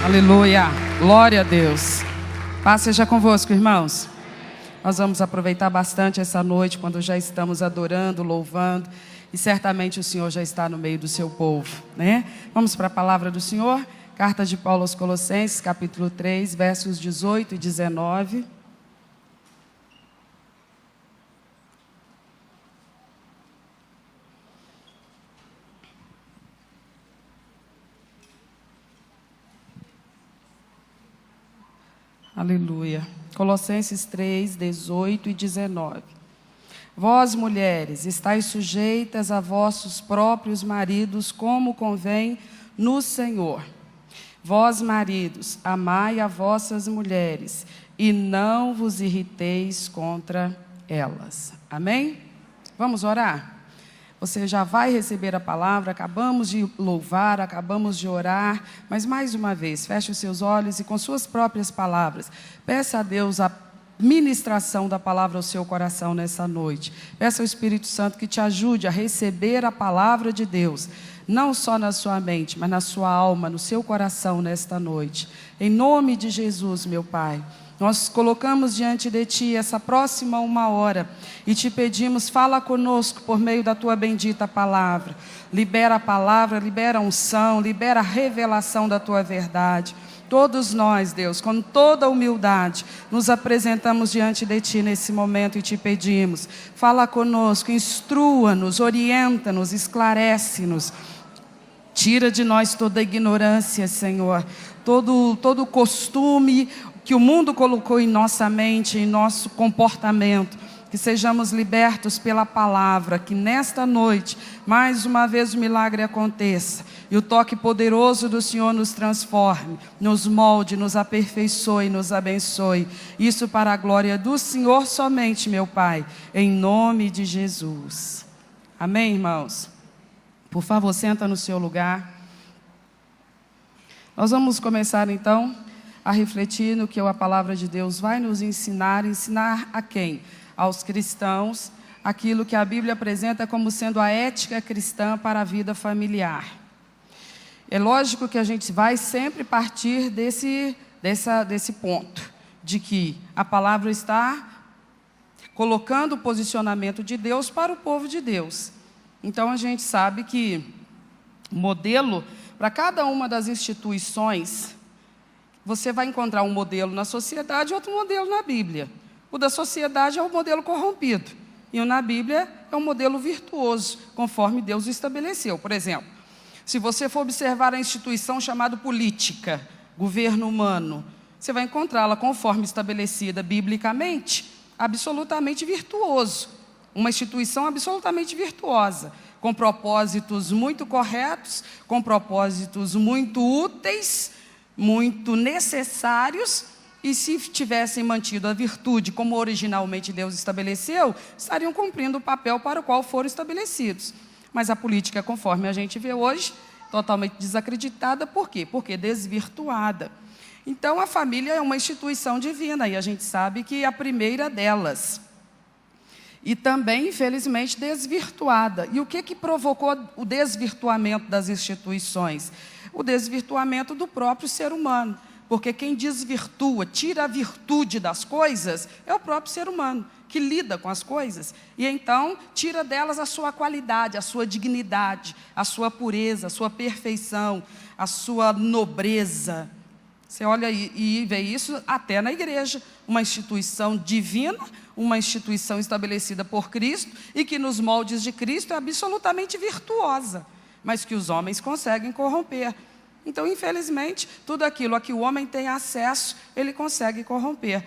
Aleluia, glória a Deus. Paz seja convosco, irmãos. Nós vamos aproveitar bastante essa noite, quando já estamos adorando, louvando, e certamente o Senhor já está no meio do seu povo, né? Vamos para a palavra do Senhor, carta de Paulo aos Colossenses, capítulo 3, versos 18 e 19. Aleluia. Colossenses 3, 18 e 19. Vós, mulheres, estáis sujeitas a vossos próprios maridos, como convém no Senhor. Vós, maridos, amai a vossas mulheres, e não vos irriteis contra elas. Amém? Vamos orar? Você já vai receber a palavra, acabamos de louvar, acabamos de orar, mas mais uma vez, feche os seus olhos e com suas próprias palavras, peça a Deus a ministração da palavra ao seu coração nessa noite. Peça ao Espírito Santo que te ajude a receber a palavra de Deus, não só na sua mente, mas na sua alma, no seu coração nesta noite. Em nome de Jesus, meu Pai. Nós colocamos diante de Ti essa próxima 1 hora e Te pedimos, fala conosco por meio da Tua bendita palavra. Libera a palavra, libera a unção, libera a revelação da Tua verdade. Todos nós, Deus, com toda humildade, nos apresentamos diante de Ti nesse momento e Te pedimos, fala conosco, instrua-nos, orienta-nos, esclarece-nos. Tira de nós toda ignorância, Senhor, todo costume que o mundo colocou em nossa mente, em nosso comportamento, que sejamos libertos pela palavra, que nesta noite, mais uma vez o milagre aconteça, e o toque poderoso do Senhor nos transforme, nos molde, nos aperfeiçoe, nos abençoe, isso para a glória do Senhor somente, meu Pai, em nome de Jesus. Amém, irmãos? Por favor, senta no seu lugar. Nós vamos começar então a refletir no que a palavra de Deus vai nos ensinar. Ensinar a quem? Aos cristãos, aquilo que a Bíblia apresenta como sendo a ética cristã para a vida familiar. É lógico que a gente vai sempre partir desse ponto, de que a palavra está colocando o posicionamento de Deus para o povo de Deus. Então a gente sabe que o modelo para cada uma das instituições, você vai encontrar um modelo na sociedade e outro modelo na Bíblia. O da sociedade é o modelo corrompido. E o na Bíblia é um modelo virtuoso, conforme Deus o estabeleceu. Por exemplo, se você for observar a instituição chamada política, governo humano, você vai encontrá-la conforme estabelecida biblicamente, absolutamente virtuoso. Uma instituição absolutamente virtuosa, com propósitos muito corretos, com propósitos muito úteis, muito necessários, e se tivessem mantido a virtude como originalmente Deus estabeleceu, estariam cumprindo o papel para o qual foram estabelecidos. Mas a política, conforme a gente vê hoje, totalmente desacreditada. Por quê? Porque desvirtuada. Então a família é uma instituição divina, e a gente sabe que é a primeira delas. E também, infelizmente, desvirtuada. E o que provocou o desvirtuamento das instituições? O desvirtuamento do próprio ser humano. Porque quem desvirtua, tira a virtude das coisas, é o próprio ser humano, que lida com as coisas. E então, tira delas a sua qualidade, a sua dignidade, a sua pureza, a sua perfeição, a sua nobreza. Você olha e vê isso até na igreja, uma instituição divina, uma instituição estabelecida por Cristo e que nos moldes de Cristo é absolutamente virtuosa, mas que os homens conseguem corromper. Então, infelizmente, tudo aquilo a que o homem tem acesso, ele consegue corromper.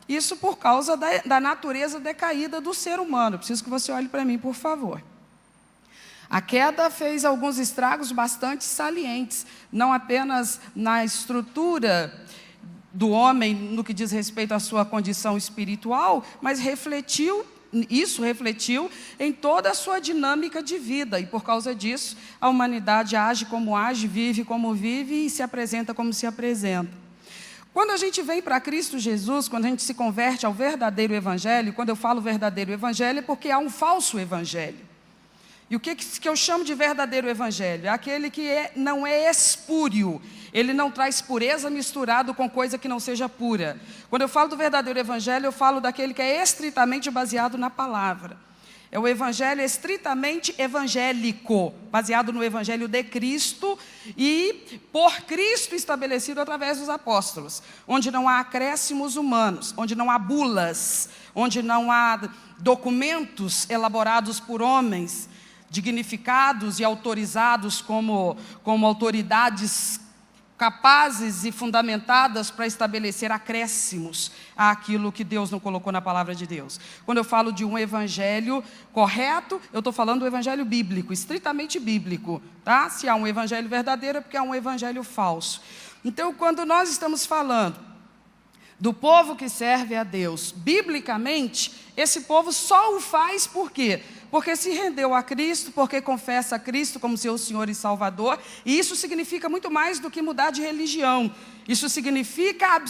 Isso por causa da natureza decaída do ser humano. Preciso que você olhe para mim, por favor. A queda fez alguns estragos bastante salientes, não apenas na estrutura do homem, no que diz respeito à sua condição espiritual, mas isso refletiu em toda a sua dinâmica de vida, e por causa disso, a humanidade age como age, vive como vive e se apresenta como se apresenta. Quando a gente vem para Cristo Jesus, quando a gente se converte ao verdadeiro evangelho, quando eu falo verdadeiro evangelho é porque há um falso evangelho. E o que eu chamo de verdadeiro evangelho? É aquele que não é espúrio, Ele não traz pureza misturado com coisa que não seja pura. Quando eu falo do verdadeiro evangelho, eu falo daquele que é estritamente baseado na palavra. É o evangelho estritamente evangélico, baseado no evangelho de Cristo e por Cristo estabelecido através dos apóstolos, onde não há acréscimos humanos, onde não há bulas, onde não há documentos elaborados por homens, dignificados e autorizados como autoridades capazes e fundamentadas para estabelecer acréscimos àquilo que Deus não colocou na palavra de Deus. Quando eu falo de um evangelho correto, eu estou falando do evangelho bíblico, estritamente bíblico, tá? Se há um evangelho verdadeiro, é porque há um evangelho falso. Então, quando nós estamos falando do povo que serve a Deus, biblicamente, esse povo só o faz por quê? Porque se rendeu a Cristo, porque confessa a Cristo como seu Senhor e Salvador, e isso significa muito mais do que mudar de religião. Isso significa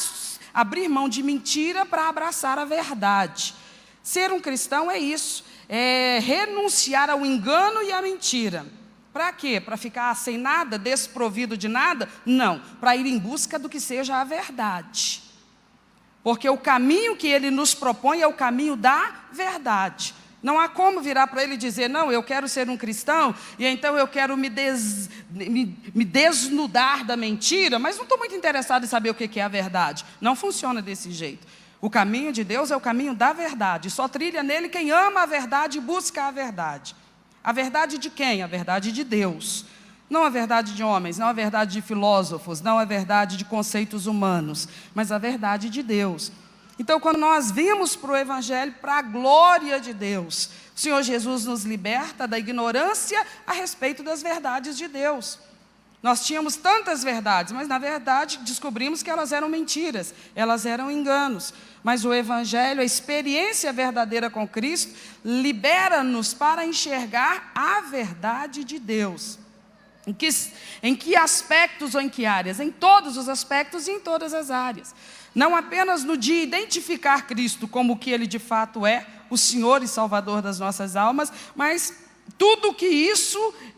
abrir mão de mentira para abraçar a verdade. Ser um cristão é isso, é renunciar ao engano e à mentira. Para quê? Para ficar sem nada, desprovido de nada? Não, para ir em busca do que seja a verdade. Porque o caminho que ele nos propõe é o caminho da verdade. Não há como virar para ele e dizer, não, eu quero ser um cristão, e então eu quero me desnudar da mentira, mas não estou muito interessado em saber o que é a verdade. Não funciona desse jeito. O caminho de Deus é o caminho da verdade. Só trilha nele quem ama a verdade e busca a verdade. A verdade de quem? A verdade de Deus. Não a verdade de homens, não a verdade de filósofos, não a verdade de conceitos humanos, mas a verdade de Deus. Então, quando nós vimos para o evangelho, para a glória de Deus, o Senhor Jesus nos liberta da ignorância a respeito das verdades de Deus. Nós tínhamos tantas verdades, mas na verdade descobrimos que elas eram mentiras, elas eram enganos. Mas o evangelho, a experiência verdadeira com Cristo, libera-nos para enxergar a verdade de Deus. Em que aspectos ou em que áreas? Em todos os aspectos e em todas as áreas. Não apenas no de identificar Cristo como o que Ele de fato é, o Senhor e Salvador das nossas almas, mas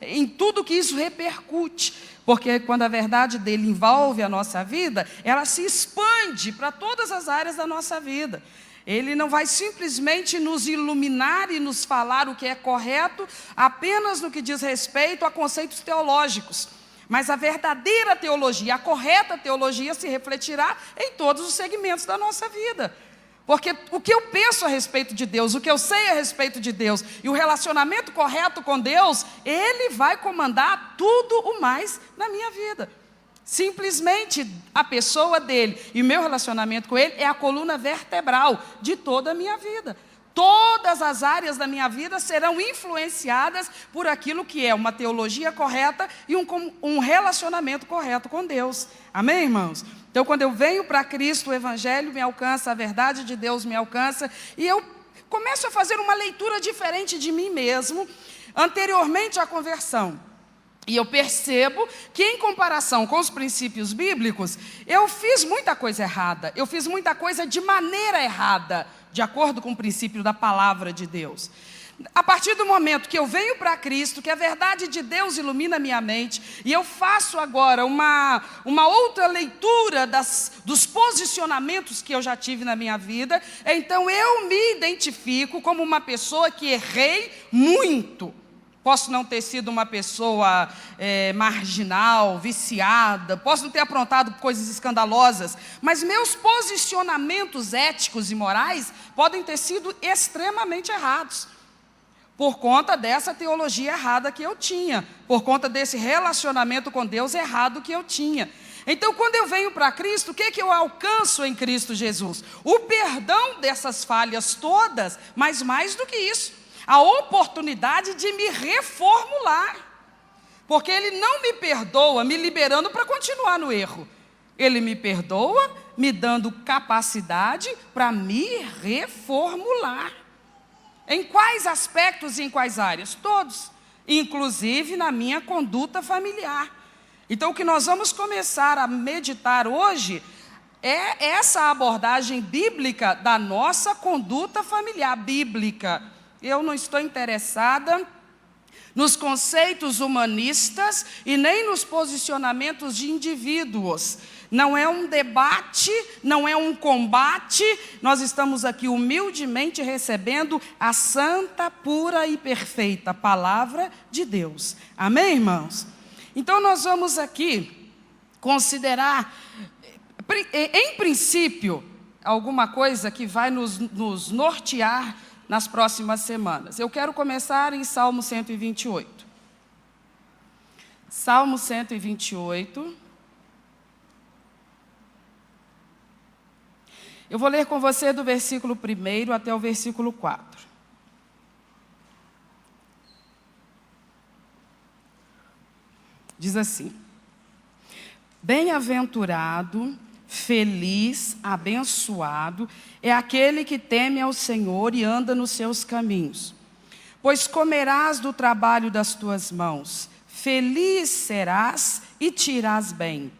em tudo que isso repercute. Porque quando a verdade dele envolve a nossa vida, ela se expande para todas as áreas da nossa vida. Ele não vai simplesmente nos iluminar e nos falar o que é correto apenas no que diz respeito a conceitos teológicos. Mas a verdadeira teologia, a correta teologia se refletirá em todos os segmentos da nossa vida. Porque o que eu penso a respeito de Deus, o que eu sei a respeito de Deus e o relacionamento correto com Deus, Ele vai comandar tudo o mais na minha vida. Simplesmente a pessoa dele e o meu relacionamento com ele é a coluna vertebral de toda a minha vida. Todas as áreas da minha vida serão influenciadas por aquilo que é uma teologia correta e um relacionamento correto com Deus. Amém, irmãos? Então, quando eu venho para Cristo, o Evangelho me alcança, a verdade de Deus me alcança, e eu começo a fazer uma leitura diferente de mim mesmo, anteriormente à conversão. E eu percebo que, em comparação com os princípios bíblicos, eu fiz muita coisa errada, eu fiz muita coisa de maneira errada, de acordo com o princípio da palavra de Deus. A partir do momento que eu venho para Cristo, que a verdade de Deus ilumina a minha mente, e eu faço agora uma outra leitura dos posicionamentos que eu já tive na minha vida, então eu me identifico como uma pessoa que errei muito. Posso não ter sido uma pessoa marginal, viciada, posso não ter aprontado coisas escandalosas, mas meus posicionamentos éticos e morais podem ter sido extremamente errados, por conta dessa teologia errada que eu tinha, por conta desse relacionamento com Deus errado que eu tinha. Então, quando eu venho para Cristo, o que eu alcanço em Cristo Jesus? O perdão dessas falhas todas, mas mais do que isso, a oportunidade de me reformular, porque Ele não me perdoa me liberando para continuar no erro, Ele me perdoa me dando capacidade para me reformular. Em quais aspectos e em quais áreas? Todos, inclusive na minha conduta familiar. Então, o que nós vamos começar a meditar hoje é essa abordagem bíblica da nossa conduta familiar bíblica. Eu não estou interessada nos conceitos humanistas e nem nos posicionamentos de indivíduos. Não é um debate, não é um combate, nós estamos aqui humildemente recebendo a santa, pura e perfeita palavra de Deus. Amém, irmãos? Então nós vamos aqui considerar, em princípio, alguma coisa que vai nos nortear nas próximas semanas. Eu quero começar em Salmo 128. Salmo 128. Eu vou ler com você do versículo 1 até o versículo 4. Diz assim: Bem-aventurado, feliz, abençoado é aquele que teme ao Senhor e anda nos seus caminhos. Pois comerás do trabalho das tuas mãos, feliz serás e te irás bem.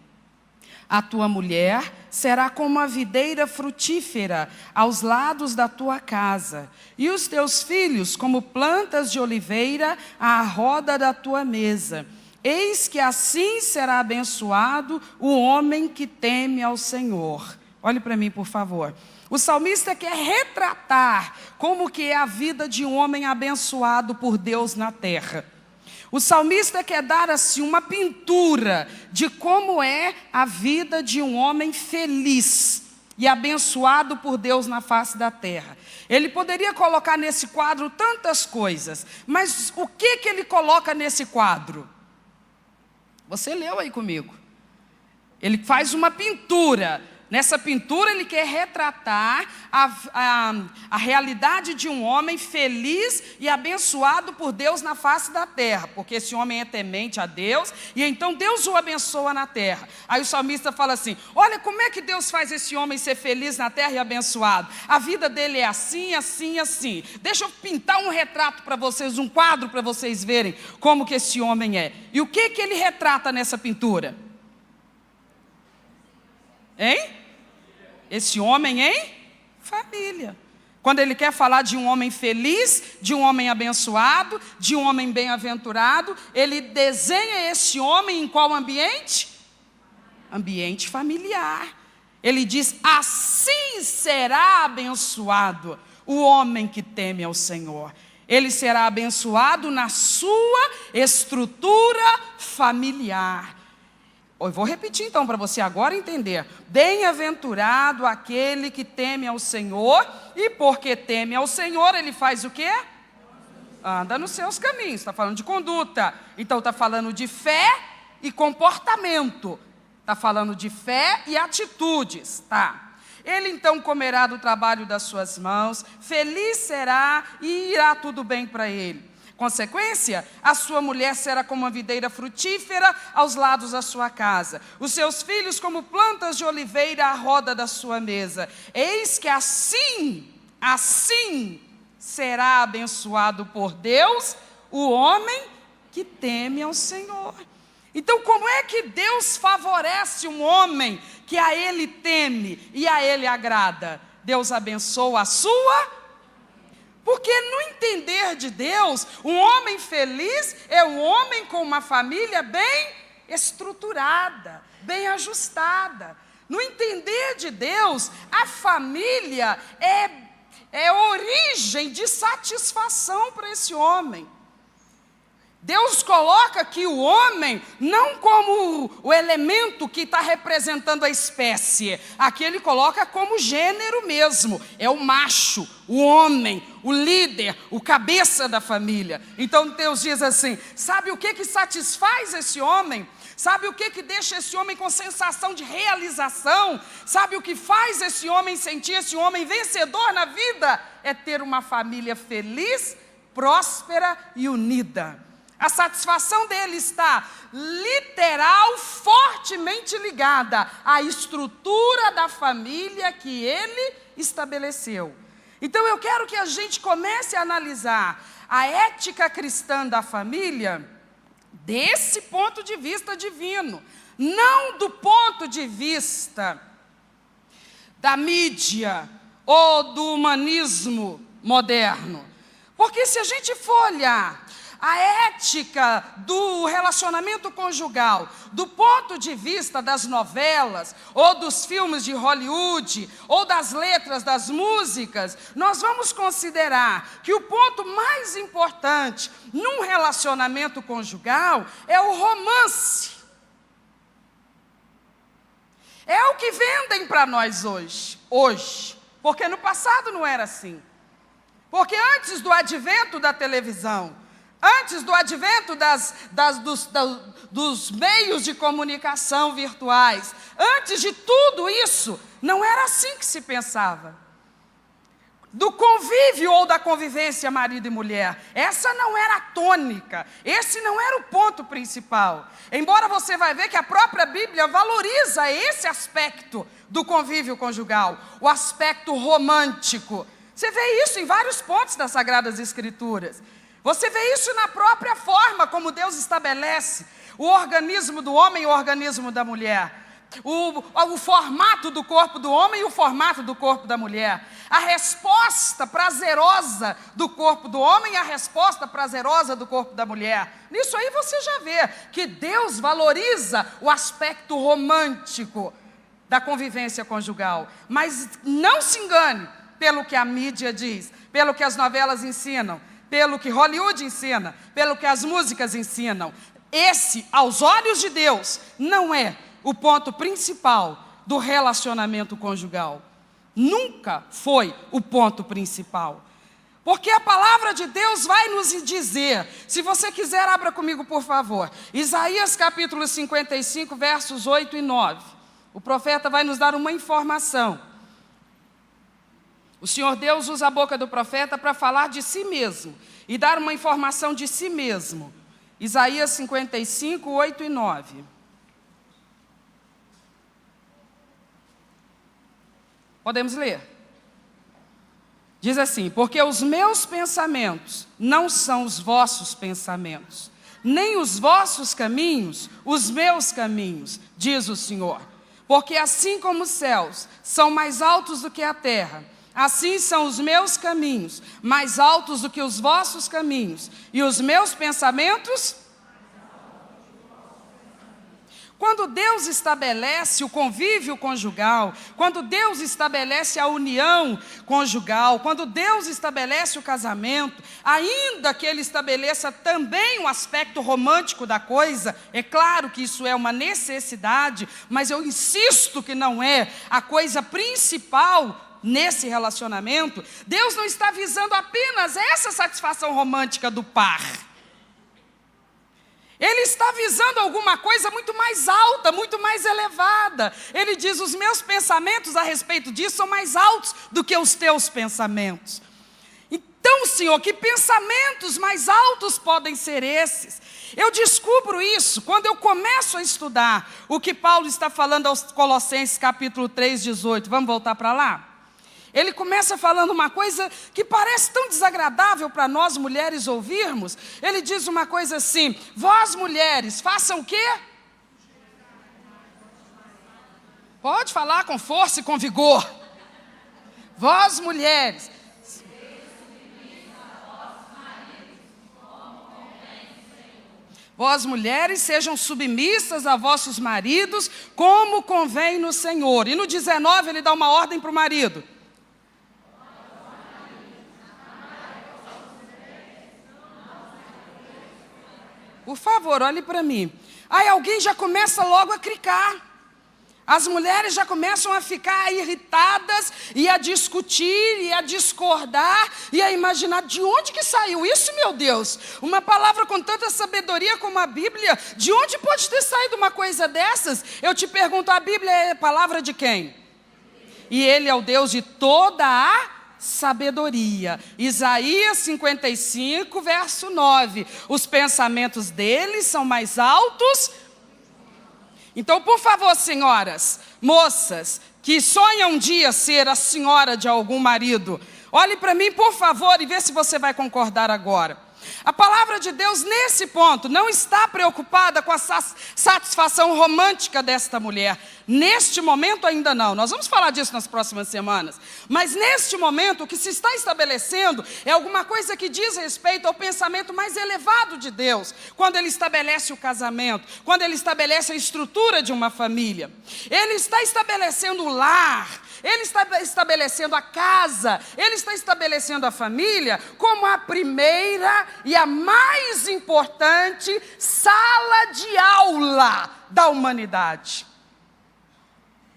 A tua mulher será como a videira frutífera aos lados da tua casa, e os teus filhos como plantas de oliveira à roda da tua mesa. Eis que assim será abençoado o homem que teme ao Senhor. Olhe para mim, por favor. O salmista quer retratar como que é a vida de um homem abençoado por Deus na terra. O salmista quer dar assim uma pintura de como é a vida de um homem feliz e abençoado por Deus na face da terra. Ele poderia colocar nesse quadro tantas coisas, mas o que ele coloca nesse quadro? Você leu aí comigo. Ele faz uma pintura. Nessa pintura ele quer retratar a realidade de um homem feliz e abençoado por Deus na face da terra. Porque esse homem é temente a Deus e então Deus o abençoa na terra. Aí o salmista fala assim: olha como é que Deus faz esse homem ser feliz na terra e abençoado. A vida dele é assim, assim, assim. Deixa eu pintar um retrato para vocês, um quadro para vocês verem como que esse homem é. E o que ele retrata nessa pintura? Hein? Esse homem em família. Quando ele quer falar de um homem feliz, de um homem abençoado, de um homem bem-aventurado, ele desenha esse homem em qual ambiente? Ambiente familiar. Ele diz: assim será abençoado o homem que teme ao Senhor. Ele será abençoado na sua estrutura familiar. Eu vou repetir então para você agora entender. Bem-aventurado aquele que teme ao Senhor, e porque teme ao Senhor, ele faz o quê? Anda nos seus caminhos. Está falando de conduta. Então está falando de fé e comportamento. Está falando de fé e atitudes. Tá. Ele então comerá do trabalho das suas mãos, feliz será e irá tudo bem para ele. Consequência, a sua mulher será como uma videira frutífera aos lados da sua casa, os seus filhos como plantas de oliveira à roda da sua mesa. Eis que assim será abençoado por Deus o homem que teme ao Senhor. Então, como é que Deus favorece um homem que a Ele teme e a Ele agrada? Deus abençoa a sua. Porque no entender de Deus, um homem feliz é um homem com uma família bem estruturada, bem ajustada. No entender de Deus, a família é origem de satisfação para esse homem. Deus coloca aqui o homem não como o elemento que está representando a espécie. Aqui ele coloca como gênero mesmo. É o macho, o homem, o líder, o cabeça da família. Então Deus diz assim: sabe o que satisfaz esse homem? Sabe o que deixa esse homem com sensação de realização? Sabe o que faz esse homem sentir esse homem vencedor na vida? É ter uma família feliz, próspera e unida. A satisfação dele está literal, fortemente ligada à estrutura da família que ele estabeleceu. Então eu quero que a gente comece a analisar a ética cristã da família desse ponto de vista divino, não do ponto de vista da mídia ou do humanismo moderno. Porque se a gente for olhar a ética do relacionamento conjugal, do ponto de vista das novelas, ou dos filmes de Hollywood, ou das letras das músicas, nós vamos considerar que o ponto mais importante num relacionamento conjugal é o romance. É o que vendem para nós hoje, porque no passado não era assim. Porque antes do advento da televisão, antes do advento dos meios de comunicação virtuais, antes de tudo isso, não era assim que se pensava. Do convívio ou da convivência marido e mulher, essa não era a tônica, esse não era o ponto principal. Embora você vai ver que a própria Bíblia valoriza esse aspecto do convívio conjugal, o aspecto romântico. Você vê isso em vários pontos das Sagradas Escrituras. Você vê isso na própria forma como Deus estabelece o organismo do homem e o organismo da mulher. O formato do corpo do homem e o formato do corpo da mulher. A resposta prazerosa do corpo do homem e a resposta prazerosa do corpo da mulher. Nisso aí você já vê que Deus valoriza o aspecto romântico da convivência conjugal. Mas não se engane pelo que a mídia diz, pelo que as novelas ensinam, pelo que Hollywood ensina, pelo que as músicas ensinam. Esse, aos olhos de Deus, não é o ponto principal do relacionamento conjugal. Nunca foi o ponto principal. Porque a palavra de Deus vai nos dizer, se você quiser, abra comigo, por favor, Isaías capítulo 55, versos 8 e 9. O profeta vai nos dar uma informação. O Senhor Deus usa a boca do profeta para falar de si mesmo e dar uma informação de si mesmo. Isaías 55, 8 e 9. Podemos ler? Diz assim: porque os meus pensamentos não são os vossos pensamentos, nem os vossos caminhos, os meus caminhos, diz o Senhor. Porque assim como os céus são mais altos do que a terra, assim são os meus caminhos, mais altos do que os vossos caminhos, e os meus pensamentos. Quando Deus estabelece o convívio conjugal, quando Deus estabelece a união conjugal, quando Deus estabelece o casamento, ainda que Ele estabeleça também o aspecto romântico da coisa, é claro que isso é uma necessidade, mas eu insisto que não é a coisa principal nesse relacionamento. Deus não está visando apenas essa satisfação romântica do par. Ele está visando alguma coisa muito mais alta, muito mais elevada. Ele diz: os meus pensamentos a respeito disso são mais altos do que os teus pensamentos. Então, Senhor, que pensamentos mais altos podem ser esses? Eu descubro isso quando eu começo a estudar o que Paulo está falando aos Colossenses capítulo 3, 18. Vamos voltar para lá? Ele começa falando uma coisa que parece tão desagradável para nós mulheres ouvirmos. Ele diz uma coisa assim: vós mulheres, façam o quê? Pode falar com força e com vigor. Vós mulheres. Vós mulheres sejam submissas a vossos maridos, como convém no Senhor. E no 19 ele dá uma ordem para o marido. Por favor, olhe para mim. Aí alguém já começa logo a cricar. As mulheres já começam a ficar irritadas e a discutir e a discordar e a imaginar: de onde que saiu isso, meu Deus? Uma palavra com tanta sabedoria como a Bíblia, de onde pode ter saído uma coisa dessas? Eu te pergunto, a Bíblia é palavra de quem? E Ele é o Deus de toda a sabedoria. Isaías 55, verso 9. Os pensamentos deles são mais altos. Então, por favor, senhoras, moças, que sonham um dia ser a senhora de algum marido, olhe para mim, por favor, e vê se você vai concordar agora. A palavra de Deus, nesse ponto, não está preocupada com a satisfação romântica desta mulher. Neste momento ainda não. Nós vamos falar disso nas próximas semanas. Mas neste momento, o que se está estabelecendo é alguma coisa que diz respeito ao pensamento mais elevado de Deus. Quando Ele estabelece o casamento, quando Ele estabelece a estrutura de uma família. Ele está estabelecendo o lar. Ele está estabelecendo a casa, Ele está estabelecendo a família como a primeira e a mais importante sala de aula da humanidade.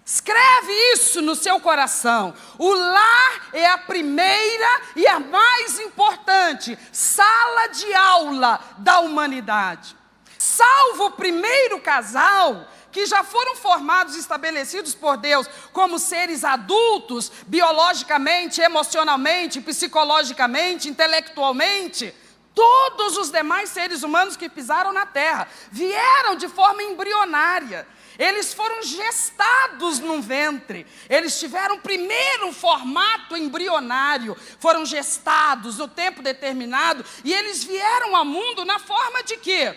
Escreve isso no seu coração. O lar é a primeira e a mais importante sala de aula da humanidade. Salvo o primeiro casal, que já foram formados e estabelecidos por Deus como seres adultos, biologicamente, emocionalmente, psicologicamente, intelectualmente, todos os demais seres humanos que pisaram na terra vieram de forma embrionária. Eles foram gestados num ventre, eles tiveram primeiro um formato embrionário, foram gestados no tempo determinado e eles vieram ao mundo na forma de quê?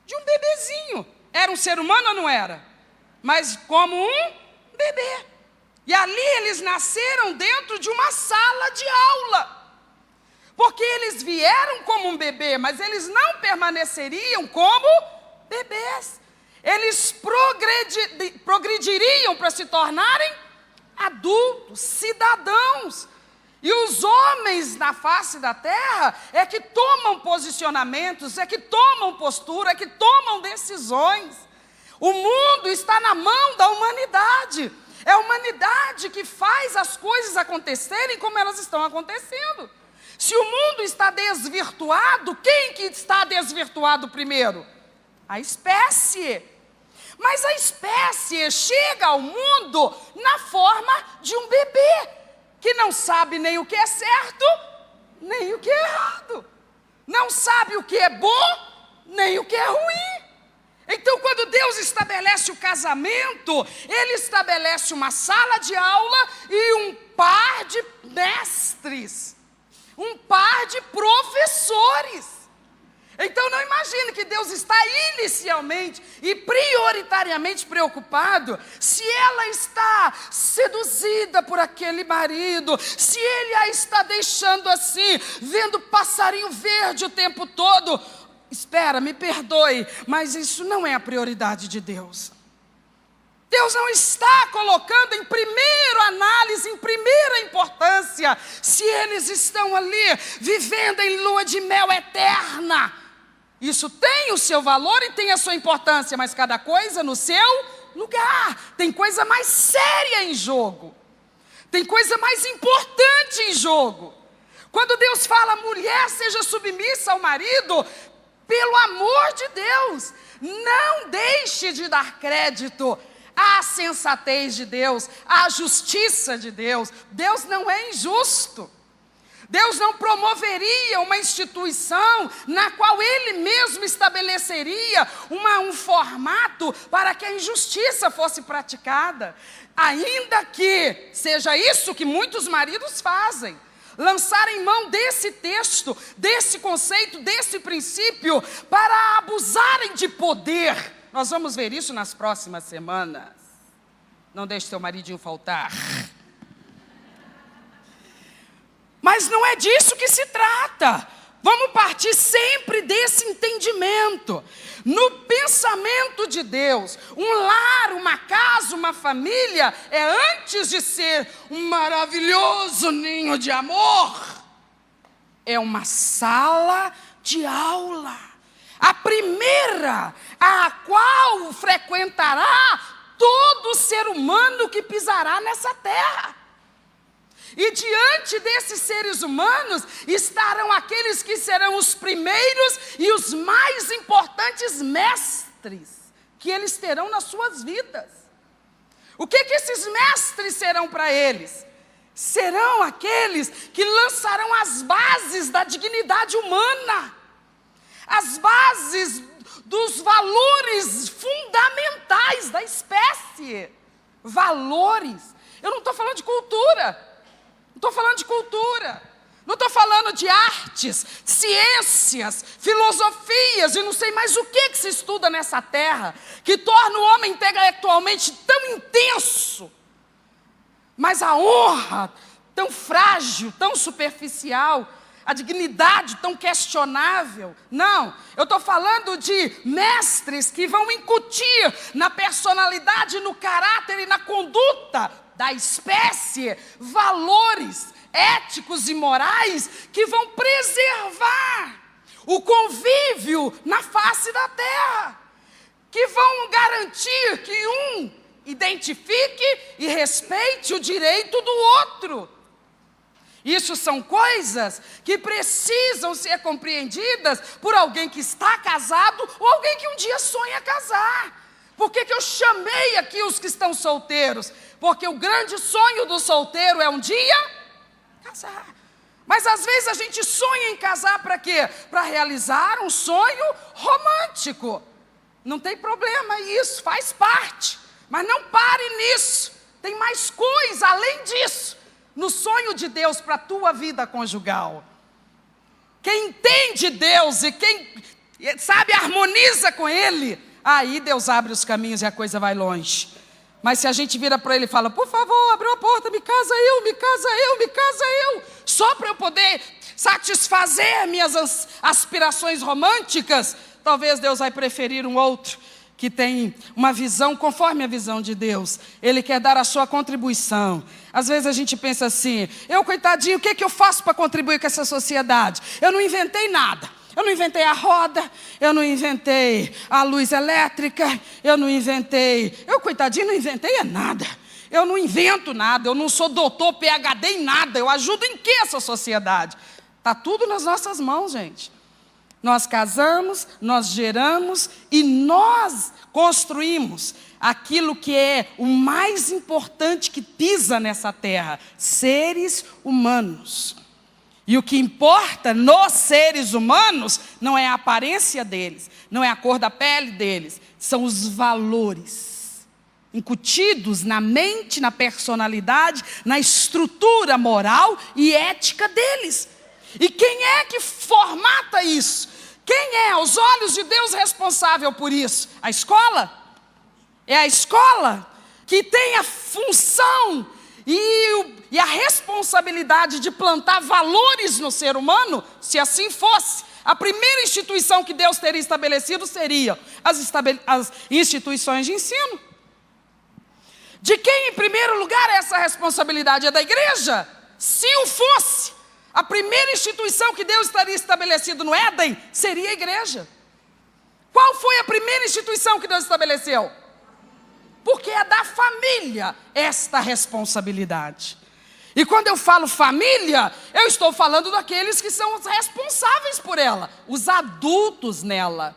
De um bebezinho. Era um ser humano ou não era? Mas como um bebê. E ali eles nasceram dentro de uma sala de aula. Porque eles vieram como um bebê, mas eles não permaneceriam como bebês. Eles progrediriam para se tornarem adultos, cidadãos. E os homens na face da terra é que tomam posicionamentos, é que tomam postura, é que tomam decisões. O mundo está na mão da humanidade. É a humanidade que faz as coisas acontecerem como elas estão acontecendo. Se o mundo está desvirtuado, quem que está desvirtuado primeiro? A espécie. Mas a espécie chega ao mundo na forma de um bebê, que não sabe nem o que é certo, nem o que é errado. Não sabe o que é bom, nem o que é ruim. Então, quando Deus estabelece o casamento, Ele estabelece uma sala de aula e um par de mestres, um par de professores. Então não imagine que Deus está inicialmente e prioritariamente preocupado se ela está seduzida por aquele marido, se ele a está deixando assim, vendo passarinho verde o tempo todo. Espera, me perdoe, mas isso não é a prioridade de Deus. Deus não está colocando em primeira análise, em primeira importância, se eles estão ali vivendo em lua de mel eterna. Isso tem o seu valor e tem a sua importância, mas cada coisa no seu lugar. Tem coisa mais séria em jogo. Tem coisa mais importante em jogo. Quando Deus fala, mulher, seja submissa ao marido, pelo amor de Deus, não deixe de dar crédito à sensatez de Deus, à justiça de Deus. Deus não é injusto. Deus não promoveria uma instituição na qual Ele mesmo estabeleceria um formato para que a injustiça fosse praticada. Ainda que seja isso que muitos maridos fazem, lançarem mão desse texto, desse conceito, desse princípio, para abusarem de poder. Nós vamos ver isso nas próximas semanas. Não deixe seu maridinho faltar. Mas não é disso que se trata. Vamos partir sempre desse entendimento. No pensamento de Deus, um lar, uma casa, uma família, é antes de ser um maravilhoso ninho de amor, é uma sala de aula. A primeira, a qual frequentará todo ser humano que pisará nessa terra. E diante desses seres humanos estarão aqueles que serão os primeiros e os mais importantes mestres que eles terão nas suas vidas. O que esses mestres serão para eles? Serão aqueles que lançarão as bases da dignidade humana, as bases dos valores fundamentais da espécie. Valores. Eu não estou falando de cultura. Estou falando de cultura. Não estou falando de artes, ciências, filosofias e não sei mais o que se estuda nessa terra, que torna o homem intelectualmente tão intenso, mas a honra tão frágil, tão superficial, a dignidade tão questionável. Não, eu estou falando de mestres que vão incutir na personalidade, no caráter e na conduta da espécie valores éticos e morais que vão preservar o convívio na face da terra, que vão garantir que um identifique e respeite o direito do outro. Isso são coisas que precisam ser compreendidas por alguém que está casado ou alguém que um dia sonha casar. Por que eu chamei aqui os que estão solteiros? Porque o grande sonho do solteiro é um dia casar. Mas às vezes a gente sonha em casar para quê? Para realizar um sonho romântico. Não tem problema, isso faz parte. Mas não pare nisso. Tem mais coisa além disso no sonho de Deus para a tua vida conjugal. Quem entende Deus e quem, sabe, harmoniza com Ele, aí Deus abre os caminhos e a coisa vai longe. Mas se a gente vira para Ele e fala, por favor, abre uma porta, me casa eu, me casa eu, me casa eu, só para eu poder satisfazer minhas aspirações românticas, talvez Deus vai preferir um outro que tem uma visão conforme a visão de Deus. Ele quer dar a sua contribuição. Às vezes a gente pensa assim, eu, coitadinho, o que eu faço para contribuir com essa sociedade? Eu não inventei nada. Eu não inventei a roda, eu não inventei a luz elétrica, eu não inventei... Eu, coitadinho, não inventei nada. Eu não invento nada, eu não sou doutor, PhD em nada. Eu ajudo em que essa sociedade? Está tudo nas nossas mãos, gente. Nós casamos, nós geramos e nós construímos aquilo que é o mais importante que pisa nessa terra, seres humanos. E o que importa nos seres humanos não é a aparência deles, não é a cor da pele deles, são os valores incutidos na mente, na personalidade, na estrutura moral e ética deles. E quem é que formata isso? Quem é, aos olhos de Deus, responsável por isso? A escola? É a escola que tem a função e a responsabilidade de plantar valores no ser humano. Se assim fosse, a primeira instituição que Deus teria estabelecido seria as instituições de ensino. De quem, em primeiro lugar, é essa responsabilidade? É da igreja? Se o fosse, a primeira instituição que Deus teria estabelecido no Éden seria a igreja. Qual foi a primeira instituição que Deus estabeleceu? Porque é da família esta responsabilidade. E quando eu falo família, eu estou falando daqueles que são os responsáveis por ela, os adultos nela.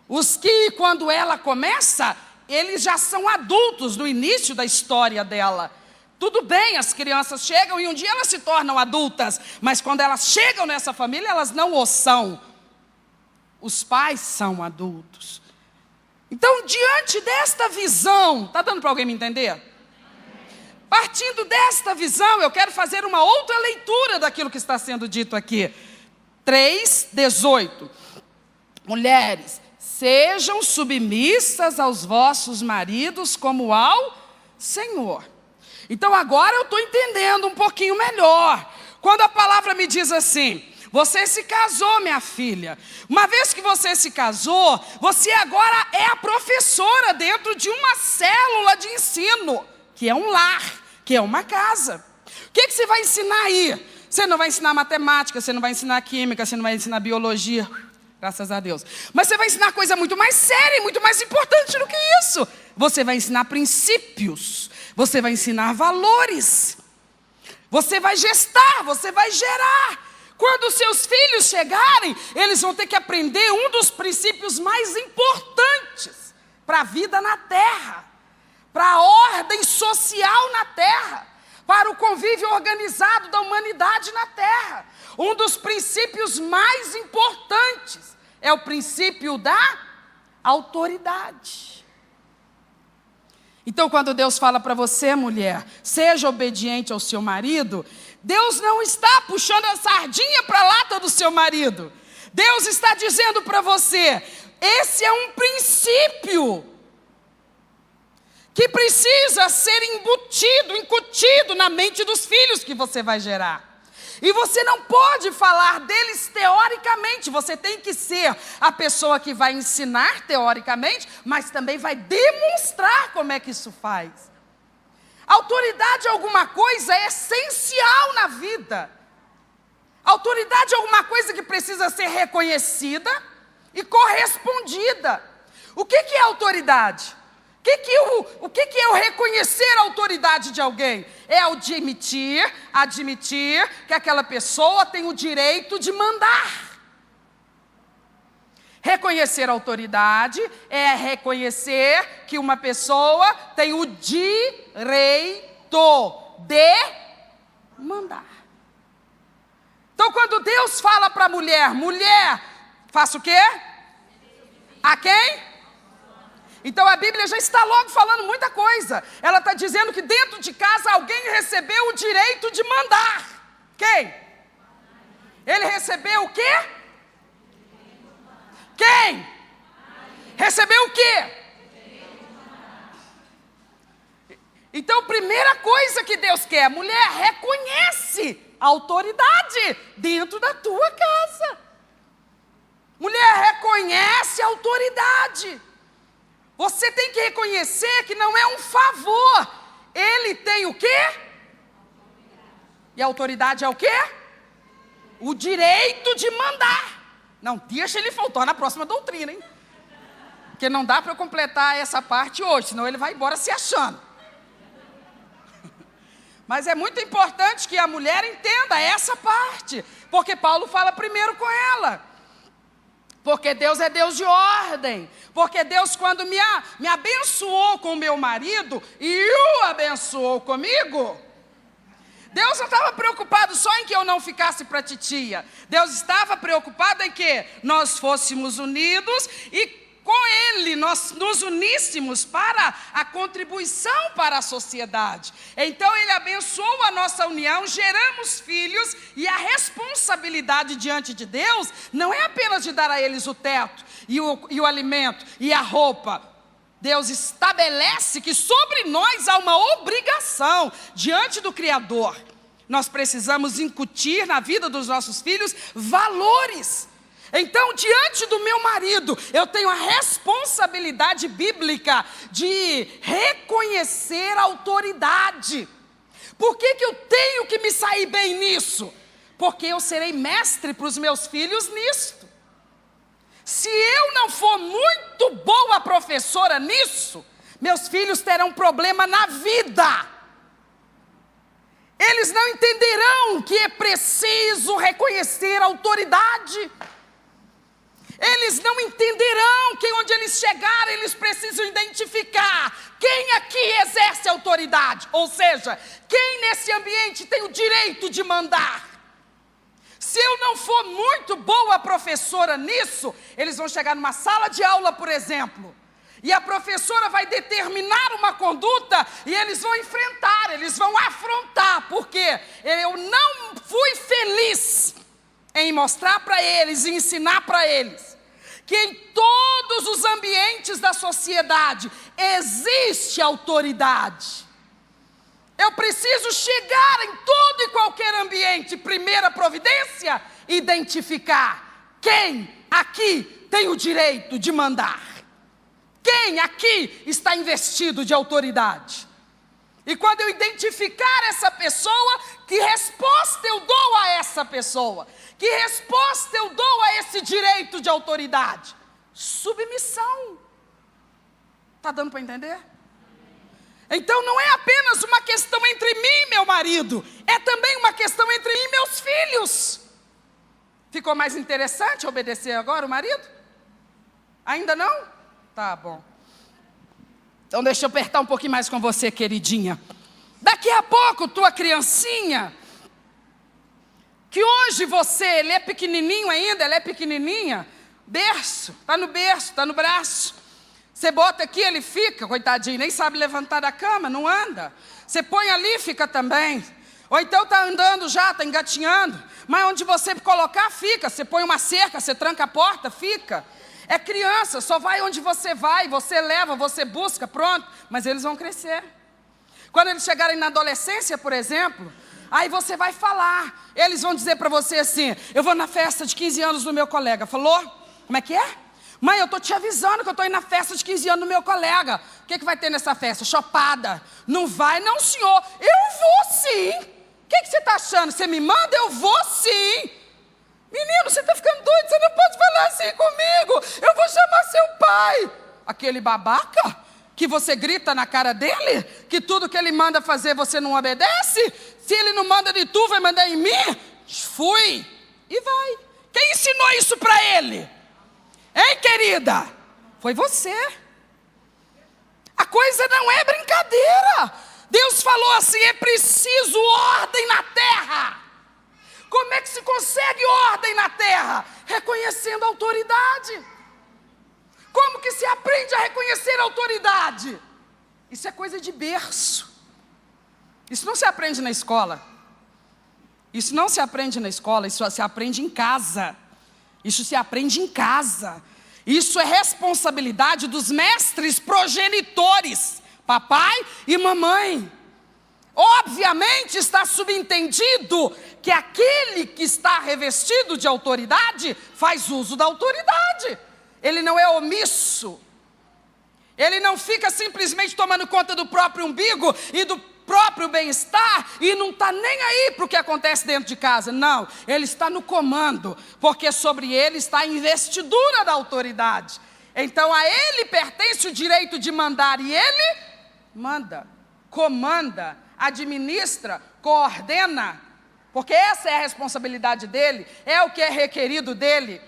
Os que, quando ela começa, eles já são adultos no início da história dela. Tudo bem, as crianças chegam e um dia elas se tornam adultas, mas quando elas chegam nessa família, elas não o são. Os pais são adultos. Então, diante desta visão, está dando para alguém me entender? Partindo desta visão, eu quero fazer uma outra leitura daquilo que está sendo dito aqui. 3:18. Mulheres, sejam submissas aos vossos maridos como ao Senhor. Então agora eu estou entendendo um pouquinho melhor. Quando a palavra me diz assim, você se casou, minha filha. Uma vez que você se casou, você agora é a professora dentro de uma célula de ensino, que é um lar, que é uma casa. O que você vai ensinar aí? Você não vai ensinar matemática, você não vai ensinar química, você não vai ensinar biologia, graças a Deus. Mas você vai ensinar coisa muito mais séria e muito mais importante do que isso. Você vai ensinar princípios. Você vai ensinar valores, você vai gestar, você vai gerar. Quando os seus filhos chegarem, eles vão ter que aprender um dos princípios mais importantes para a vida na terra, para a ordem social na terra, para o convívio organizado da humanidade na terra. Um dos princípios mais importantes é o princípio da autoridade. Então, quando Deus fala para você, mulher, seja obediente ao seu marido, Deus não está puxando a sardinha para a lata do seu marido. Deus está dizendo para você, esse é um princípio que precisa ser incutido na mente dos filhos que você vai gerar. E você não pode falar deles teoricamente, você tem que ser a pessoa que vai ensinar teoricamente, mas também vai demonstrar como é que isso faz. Autoridade é alguma coisa essencial na vida. Autoridade é alguma coisa que precisa ser reconhecida e correspondida. O que é autoridade? O que é eu reconhecer a autoridade de alguém? É admitir que aquela pessoa tem o direito de mandar. Reconhecer a autoridade é reconhecer que uma pessoa tem o direito de mandar. Então, quando Deus fala para a mulher, faça o quê? A quem? Então a Bíblia já está logo falando muita coisa. Ela está dizendo que dentro de casa alguém recebeu o direito de mandar. Quem? Ele recebeu o quê? Quem? Recebeu o quê? Então, primeira coisa que Deus quer, mulher, reconhece a autoridade dentro da tua casa. Mulher, reconhece a autoridade. Você tem que reconhecer que não é um favor. Ele tem o quê? E a autoridade é o quê? O direito de mandar. Não deixa ele faltar na próxima doutrina, hein? Porque não dá para eu completar essa parte hoje, senão ele vai embora se achando. Mas é muito importante que a mulher entenda essa parte, porque Paulo fala primeiro com ela. Porque Deus é Deus de ordem. Porque Deus, quando me abençoou com o meu marido e o abençoou comigo, Deus não estava preocupado só em que eu não ficasse para a titia. Deus estava preocupado em que nós fôssemos unidos e com Ele nós nos uníssemos para a contribuição para a sociedade. Então Ele abençoou a nossa união, geramos filhos e a responsabilidade diante de Deus não é apenas de dar a eles o teto e o alimento e a roupa. Deus estabelece que sobre nós há uma obrigação diante do Criador. Nós precisamos incutir na vida dos nossos filhos valores. Então, diante do meu marido, eu tenho a responsabilidade bíblica de reconhecer a autoridade. Por que eu tenho que me sair bem nisso? Porque eu serei mestre para os meus filhos nisso. Se eu não for muito boa professora nisso, meus filhos terão problema na vida. Eles não entenderão que é preciso reconhecer a autoridade. Eles não entenderão que onde eles chegarem, eles precisam identificar quem aqui exerce autoridade. Ou seja, quem nesse ambiente tem o direito de mandar. Se eu não for muito boa professora nisso, eles vão chegar numa sala de aula, por exemplo, e a professora vai determinar uma conduta e eles vão enfrentar, eles vão afrontar, porque eu não fui feliz em mostrar para eles e ensinar para eles que em todos os ambientes da sociedade existe autoridade. Eu preciso chegar em todo e qualquer ambiente, primeira providência, identificar quem aqui tem o direito de mandar. Quem aqui está investido de autoridade. E quando eu identificar essa pessoa, que resposta eu dou a essa pessoa? Que resposta eu dou a esse direito de autoridade? Submissão. Está dando para entender? Então não é apenas uma questão entre mim e meu marido, é também uma questão entre mim e meus filhos. Ficou mais interessante obedecer agora o marido? Ainda não? Tá bom. Então deixa eu apertar um pouquinho mais com você, queridinha. Daqui a pouco, tua criancinha, que hoje ele é pequenininho ainda, ela é pequenininha, berço, está no braço. Você bota aqui, ele fica, coitadinho, nem sabe levantar da cama, não anda. Você põe ali, fica também. Ou então está andando já, está engatinhando. Mas onde você colocar, fica. Você põe uma cerca, você tranca a porta, fica. É criança, só vai onde você vai, você leva, você busca, pronto. Mas eles vão crescer. Quando eles chegarem na adolescência, por exemplo, aí você vai falar. Eles vão dizer para você assim: eu vou na festa de 15 anos do meu colega. Falou? Como é que é? Mãe, eu estou te avisando que eu estou indo na festa de 15 anos do meu colega. O que vai ter nessa festa? Chopada. Não vai não, senhor. Eu vou sim. O que você está achando? Você me manda? Eu vou sim. Menino, você está ficando doido, você não pode falar assim comigo. Eu vou chamar seu pai. Aquele babaca que você grita na cara dele, que tudo que ele manda fazer você não obedece. Se ele não manda de tu, vai mandar em mim? Fui. E vai. Quem ensinou isso para ele? Hein, querida? Foi você. A coisa não é brincadeira. Deus falou assim: é preciso ordem na terra. Como é que se consegue ordem na terra? Reconhecendo a autoridade. Como que se aprende a reconhecer a autoridade? Isso é coisa de berço. Isso não se aprende na escola. Isso não se aprende na escola, isso se aprende em casa. Isso se aprende em casa. Isso é responsabilidade dos mestres progenitores, papai e mamãe. Obviamente está subentendido que aquele que está revestido de autoridade faz uso da autoridade. Ele não é omisso. Ele não fica simplesmente tomando conta do próprio umbigo e do próprio bem-estar e não está nem aí para o que acontece dentro de casa. Não, ele está no comando, porque sobre ele está a investidura da autoridade. Então a ele pertence o direito de mandar e ele manda, comanda, administra, coordena, porque essa é a responsabilidade dele, é o que é requerido dele.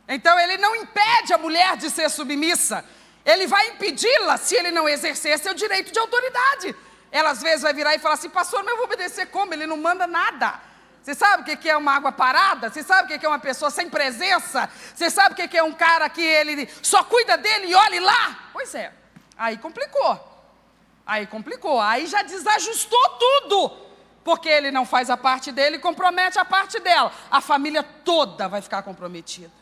Então ele não impede a mulher de ser submissa, ele vai impedi-la se ele não exercer seu direito de autoridade. Ela às vezes vai virar e falar assim: pastor, mas eu vou obedecer como? Ele não manda nada. Você sabe o que é uma água parada? Você sabe o que é uma pessoa sem presença? Você sabe o que é um cara que ele só cuida dele e olhe lá? Pois é, aí complicou. Aí já desajustou tudo. Porque ele não faz a parte dele e compromete a parte dela. A família toda vai ficar comprometida.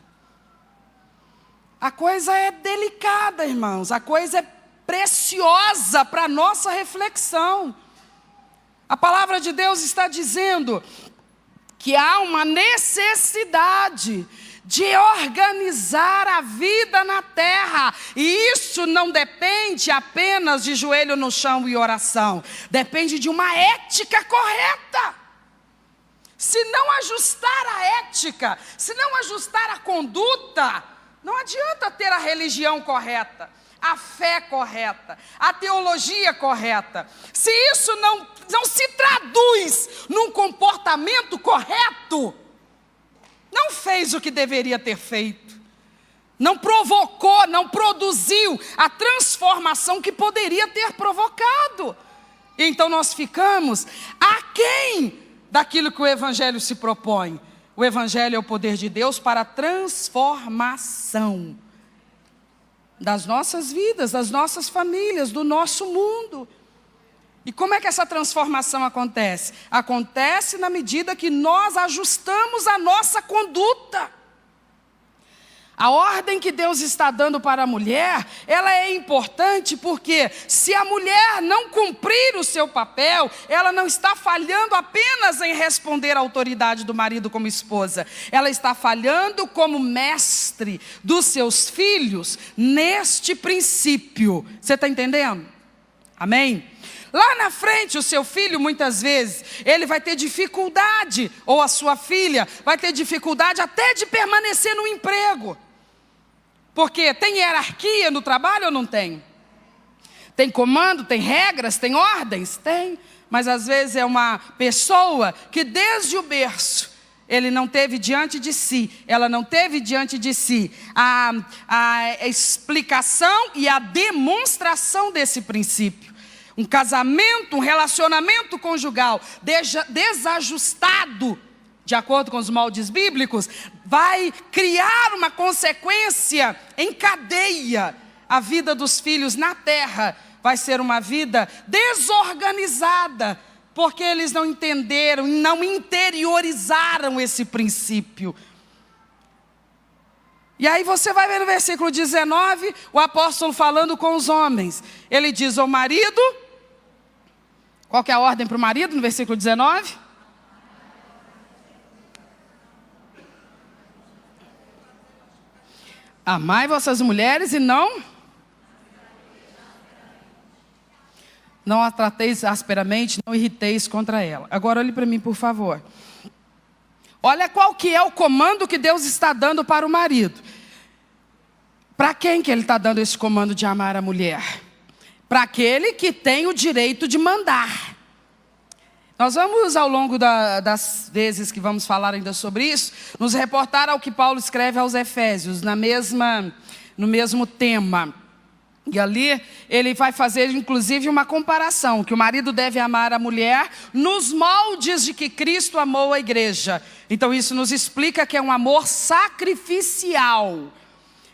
A coisa é delicada, irmãos. A coisa é preciosa para a nossa reflexão. A palavra de Deus está dizendo que há uma necessidade de organizar a vida na terra. E isso não depende apenas de joelho no chão e oração. Depende de uma ética correta. Se não ajustar a ética, se não ajustar a conduta, não adianta ter a religião correta, a fé correta, a teologia correta. Se isso não se traduz num comportamento correto, não fez o que deveria ter feito, não provocou, não produziu a transformação que poderia ter provocado. Então nós ficamos aquém daquilo que o Evangelho se propõe. O Evangelho é o poder de Deus para a transformação das nossas vidas, das nossas famílias, do nosso mundo. E como é que essa transformação acontece? Acontece na medida que nós ajustamos a nossa conduta. A ordem que Deus está dando para a mulher, ela é importante porque se a mulher não cumprir o seu papel, ela não está falhando apenas em responder à autoridade do marido como esposa. Ela está falhando como mestre dos seus filhos neste princípio. Você está entendendo? Amém? Lá na frente, o seu filho, muitas vezes, ele vai ter dificuldade, ou a sua filha vai ter dificuldade até de permanecer no emprego. Porque tem hierarquia no trabalho ou não tem? Tem comando, tem regras, tem ordens? Tem. Mas às vezes é uma pessoa que desde o berço, ele não teve diante de si, ela não teve diante de si a explicação e a demonstração desse princípio. Um casamento, um relacionamento conjugal desajustado, de acordo com os moldes bíblicos, vai criar uma consequência em cadeia a vida dos filhos na terra vai ser uma vida desorganizada, porque eles não entenderam, não interiorizaram esse princípio. E aí você vai ver no versículo 19, o apóstolo falando com os homens. Ele diz ao marido, qual que é a ordem para o marido no versículo 19? Amai vossas mulheres e não a trateis asperamente, não irriteis contra ela. Agora olhe para mim, por favor. Olha qual que é o comando que Deus está dando para o marido. Para quem que ele está dando esse comando de amar a mulher? Para aquele que tem o direito de mandar. Nós vamos, ao longo das vezes que vamos falar ainda sobre isso, nos reportar ao que Paulo escreve aos Efésios, no mesmo tema. E ali ele vai fazer inclusive uma comparação, que o marido deve amar a mulher nos moldes de que Cristo amou a igreja. Então isso nos explica que é um amor sacrificial.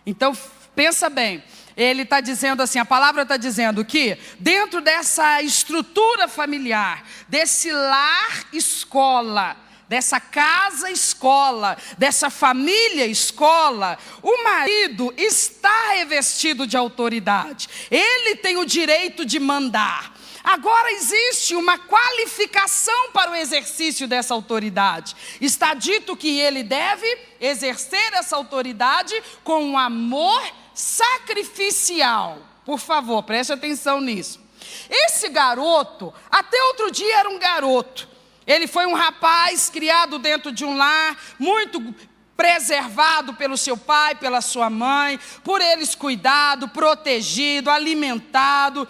Então pensa bem, ele está dizendo assim, a palavra está dizendo que dentro dessa estrutura familiar, desse lar-escola, dessa casa-escola, dessa família-escola, o marido está revestido de autoridade. Ele tem o direito de mandar. Agora existe uma qualificação para o exercício dessa autoridade. Está dito que ele deve exercer essa autoridade com um amor sacrificial. Por favor, preste atenção nisso. Esse garoto, até outro dia era um garoto. Ele foi um rapaz criado dentro de um lar, muito preservado pelo seu pai, pela sua mãe, por eles cuidado, protegido, alimentado.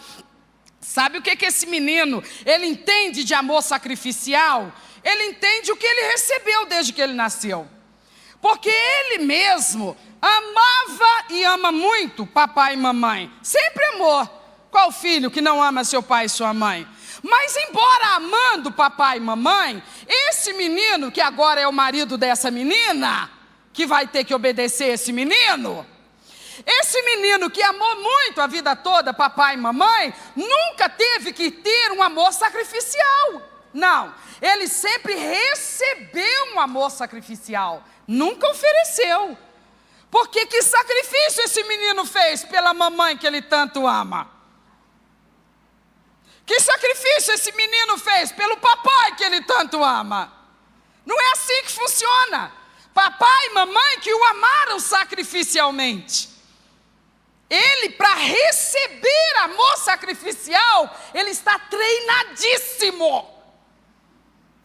Sabe o que esse menino, ele entende de amor sacrificial? Ele entende o que ele recebeu desde que ele nasceu. Porque ele mesmo amava e ama muito papai e mamãe. Sempre amor. Qual filho que não ama seu pai e sua mãe? Mas embora amando papai e mamãe, esse menino, que agora é o marido dessa menina, que vai ter que obedecer esse menino que amou muito a vida toda papai e mamãe, nunca teve que ter um amor sacrificial. Não, ele sempre recebeu um amor sacrificial, nunca ofereceu. Porque que sacrifício esse menino fez pela mamãe que ele tanto ama? Que sacrifício esse menino fez pelo papai que ele tanto ama? Não é assim que funciona. Papai e mamãe que o amaram sacrificialmente. Ele, para receber amor sacrificial, ele está treinadíssimo.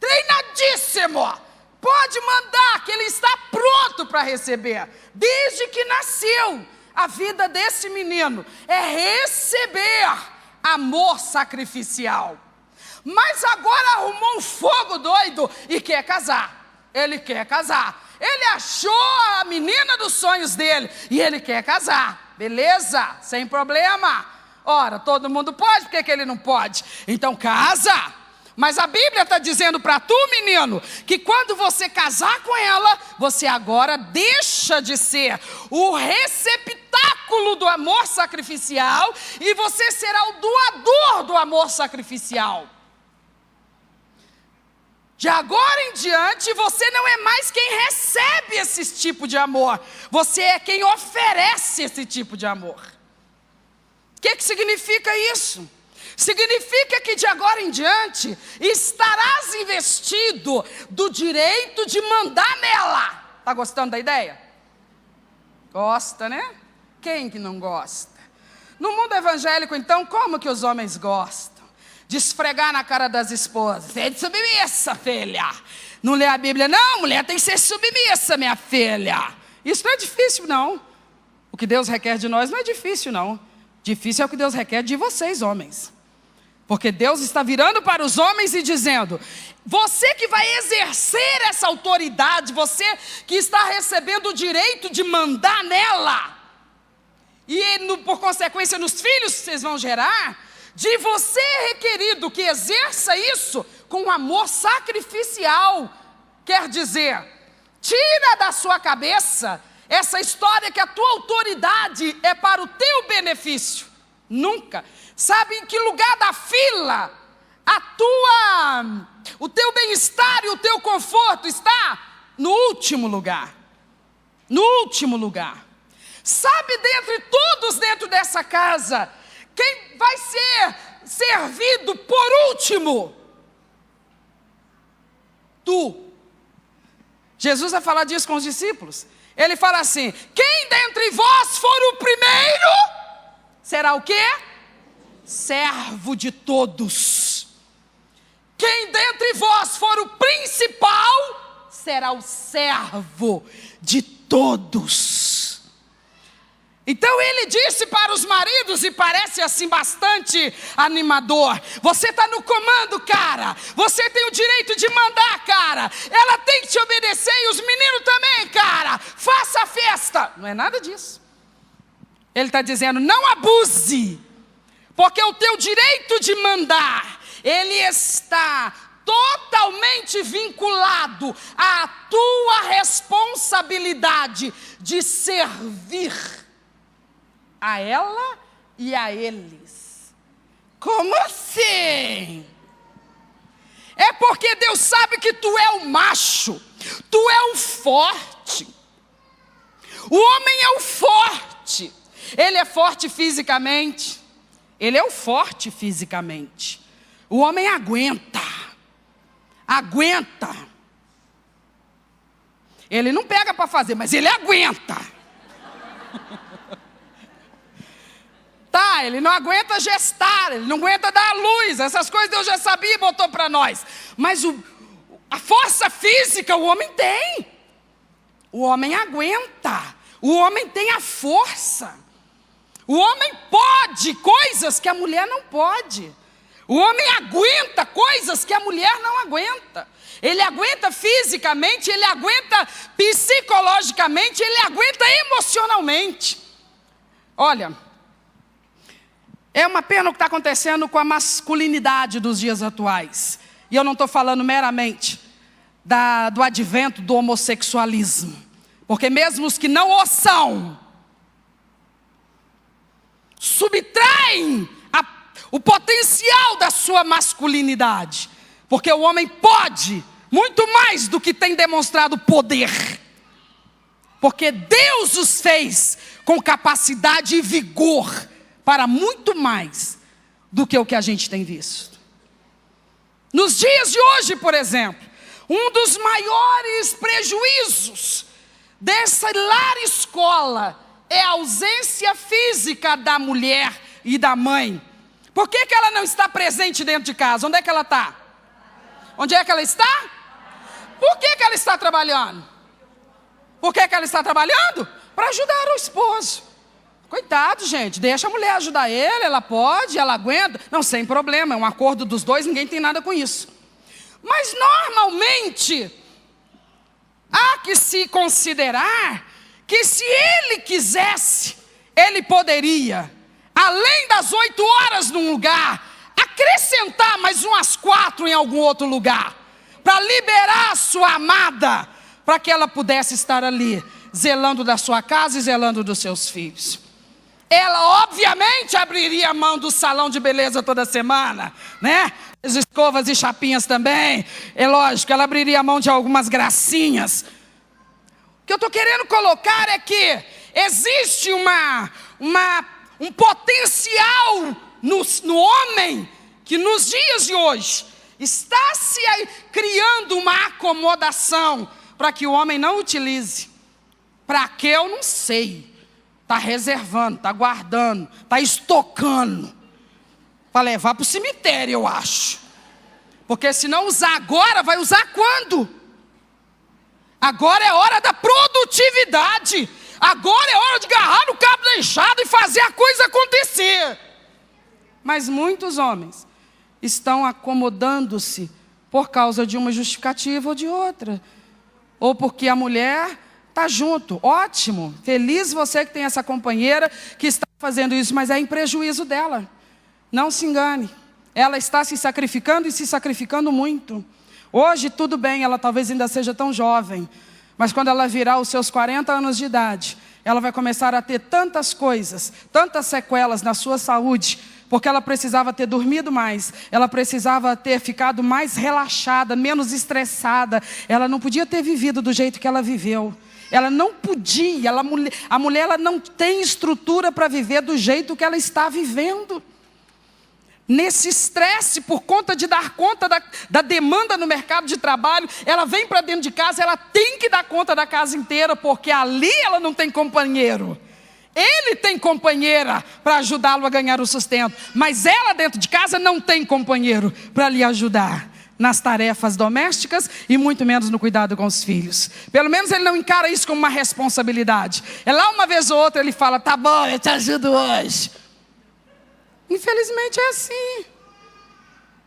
Treinadíssimo. Pode mandar que ele está pronto para receber. Desde que nasceu, a vida desse menino é receber amor sacrificial. Mas agora arrumou um fogo doido e quer casar. Ele quer casar. Ele achou a menina dos sonhos dele e ele quer casar. Beleza? Sem problema. Ora, todo mundo pode, por que ele não pode? Então casa. Mas a Bíblia está dizendo para tu, menino, que quando você casar com ela, você agora deixa de ser o receptáculo do amor sacrificial e você será o doador do amor sacrificial. De agora em diante, você não é mais quem recebe esse tipo de amor. Você é quem oferece esse tipo de amor. O que significa isso? Significa que de agora em diante estarás investido do direito de mandar nela. Está gostando da ideia? Gosta, né? Quem que não gosta? No mundo evangélico, então, como que os homens gostam? De esfregar na cara das esposas. É de submissa, filha. Não lê a Bíblia, não, mulher tem que ser submissa, minha filha. Isso não é difícil, não. O que Deus requer de nós não é difícil, não. Difícil é o que Deus requer de vocês, homens. Porque Deus está virando para os homens e dizendo, você que vai exercer essa autoridade, você que está recebendo o direito de mandar nela, e por consequência nos filhos que vocês vão gerar, de você é requerido que exerça isso com amor sacrificial. Quer dizer, tira da sua cabeça essa história que a tua autoridade é para o teu benefício. Nunca. Sabe em que lugar da fila o teu bem-estar e o teu conforto está? No último lugar. No último lugar. Sabe, dentre todos dentro dessa casa, quem vai ser servido por último? Tu. Jesus vai falar disso com os discípulos. Ele fala assim: quem dentre vós for o primeiro, será o quê? Servo de todos. Quem dentre vós for o principal, será o servo de todos. Então ele disse para os maridos, e parece assim bastante animador: você está no comando, cara. Você tem o direito de mandar, cara. Ela tem que te obedecer e os meninos também, cara. Faça a festa. Não é nada disso. Ele está dizendo: não abuse, porque o teu direito de mandar, ele está totalmente vinculado à tua responsabilidade de servir a ela e a eles. Como assim? É porque Deus sabe que tu é o macho, tu é o forte. O homem é o forte. Ele é forte fisicamente. Ele é o forte fisicamente. O homem aguenta. Aguenta. Ele não pega para fazer, mas ele aguenta. Tá, ele não aguenta gestar, ele não aguenta dar luz. Essas coisas Deus já sabia e botou para nós. Mas a força física o homem tem. O homem aguenta. O homem tem a força. O homem pode coisas que a mulher não pode. O homem aguenta coisas que a mulher não aguenta. Ele aguenta fisicamente, ele aguenta psicologicamente, ele aguenta emocionalmente. Olha, é uma pena o que está acontecendo com a masculinidade dos dias atuais. E eu não estou falando meramente do advento do homossexualismo. Porque mesmo os que não o são, subtraem o potencial da sua masculinidade. Porque o homem pode muito mais do que tem demonstrado poder. Porque Deus os fez com capacidade e vigor para muito mais do que o que a gente tem visto. Nos dias de hoje, por exemplo, um dos maiores prejuízos dessa lar-escola é a ausência física da mulher e da mãe. Por que ela não está presente dentro de casa? Onde é que ela está? Onde é que ela está? Por que ela está trabalhando? Por que ela está trabalhando? Para ajudar o esposo. Coitado, gente, deixa a mulher ajudar ele, ela pode, ela aguenta. Não, sem problema, é um acordo dos dois, ninguém tem nada com isso. Mas normalmente, há que se considerar que se ele quisesse, ele poderia, além das 8 horas num lugar, acrescentar mais umas 4 em algum outro lugar, para liberar a sua amada, para que ela pudesse estar ali, zelando da sua casa e zelando dos seus filhos. Ela obviamente abriria a mão do salão de beleza toda semana, né? As escovas e chapinhas também. É lógico, ela abriria a mão de algumas gracinhas. O que eu estou querendo colocar é que existe um potencial no homem que nos dias de hoje está se criando uma acomodação para que o homem não utilize. Para que eu não sei. Está reservando, está guardando, está estocando. Para levar para o cemitério, eu acho. Porque se não usar agora, vai usar quando? Agora é hora da produtividade. Agora é hora de agarrar no cabo da enxada e fazer a coisa acontecer. Mas muitos homens estão acomodando-se por causa de uma justificativa ou de outra. Ou porque a mulher está junto. Ótimo, feliz você que tem essa companheira que está fazendo isso, mas é em prejuízo dela. Não se engane. Ela está se sacrificando e se sacrificando muito. Hoje tudo bem, ela talvez ainda seja tão jovem. Mas quando ela virar os seus 40 anos de idade, ela vai começar a ter tantas coisas, tantas sequelas na sua saúde, porque ela precisava ter dormido mais, ela precisava ter ficado mais relaxada, menos estressada. Ela não podia ter vivido do jeito que ela viveu. Ela não podia, a mulher ela não tem estrutura para viver do jeito que ela está vivendo. Nesse estresse, por conta de dar conta da demanda no mercado de trabalho, ela vem para dentro de casa, ela tem que dar conta da casa inteira, porque ali ela não tem companheiro. Ele tem companheira para ajudá-lo a ganhar o sustento, mas ela dentro de casa não tem companheiro para lhe ajudar nas tarefas domésticas e muito menos no cuidado com os filhos. Pelo menos ele não encara isso como uma responsabilidade. É lá uma vez ou outra ele fala, tá bom, eu te ajudo hoje. Infelizmente é assim.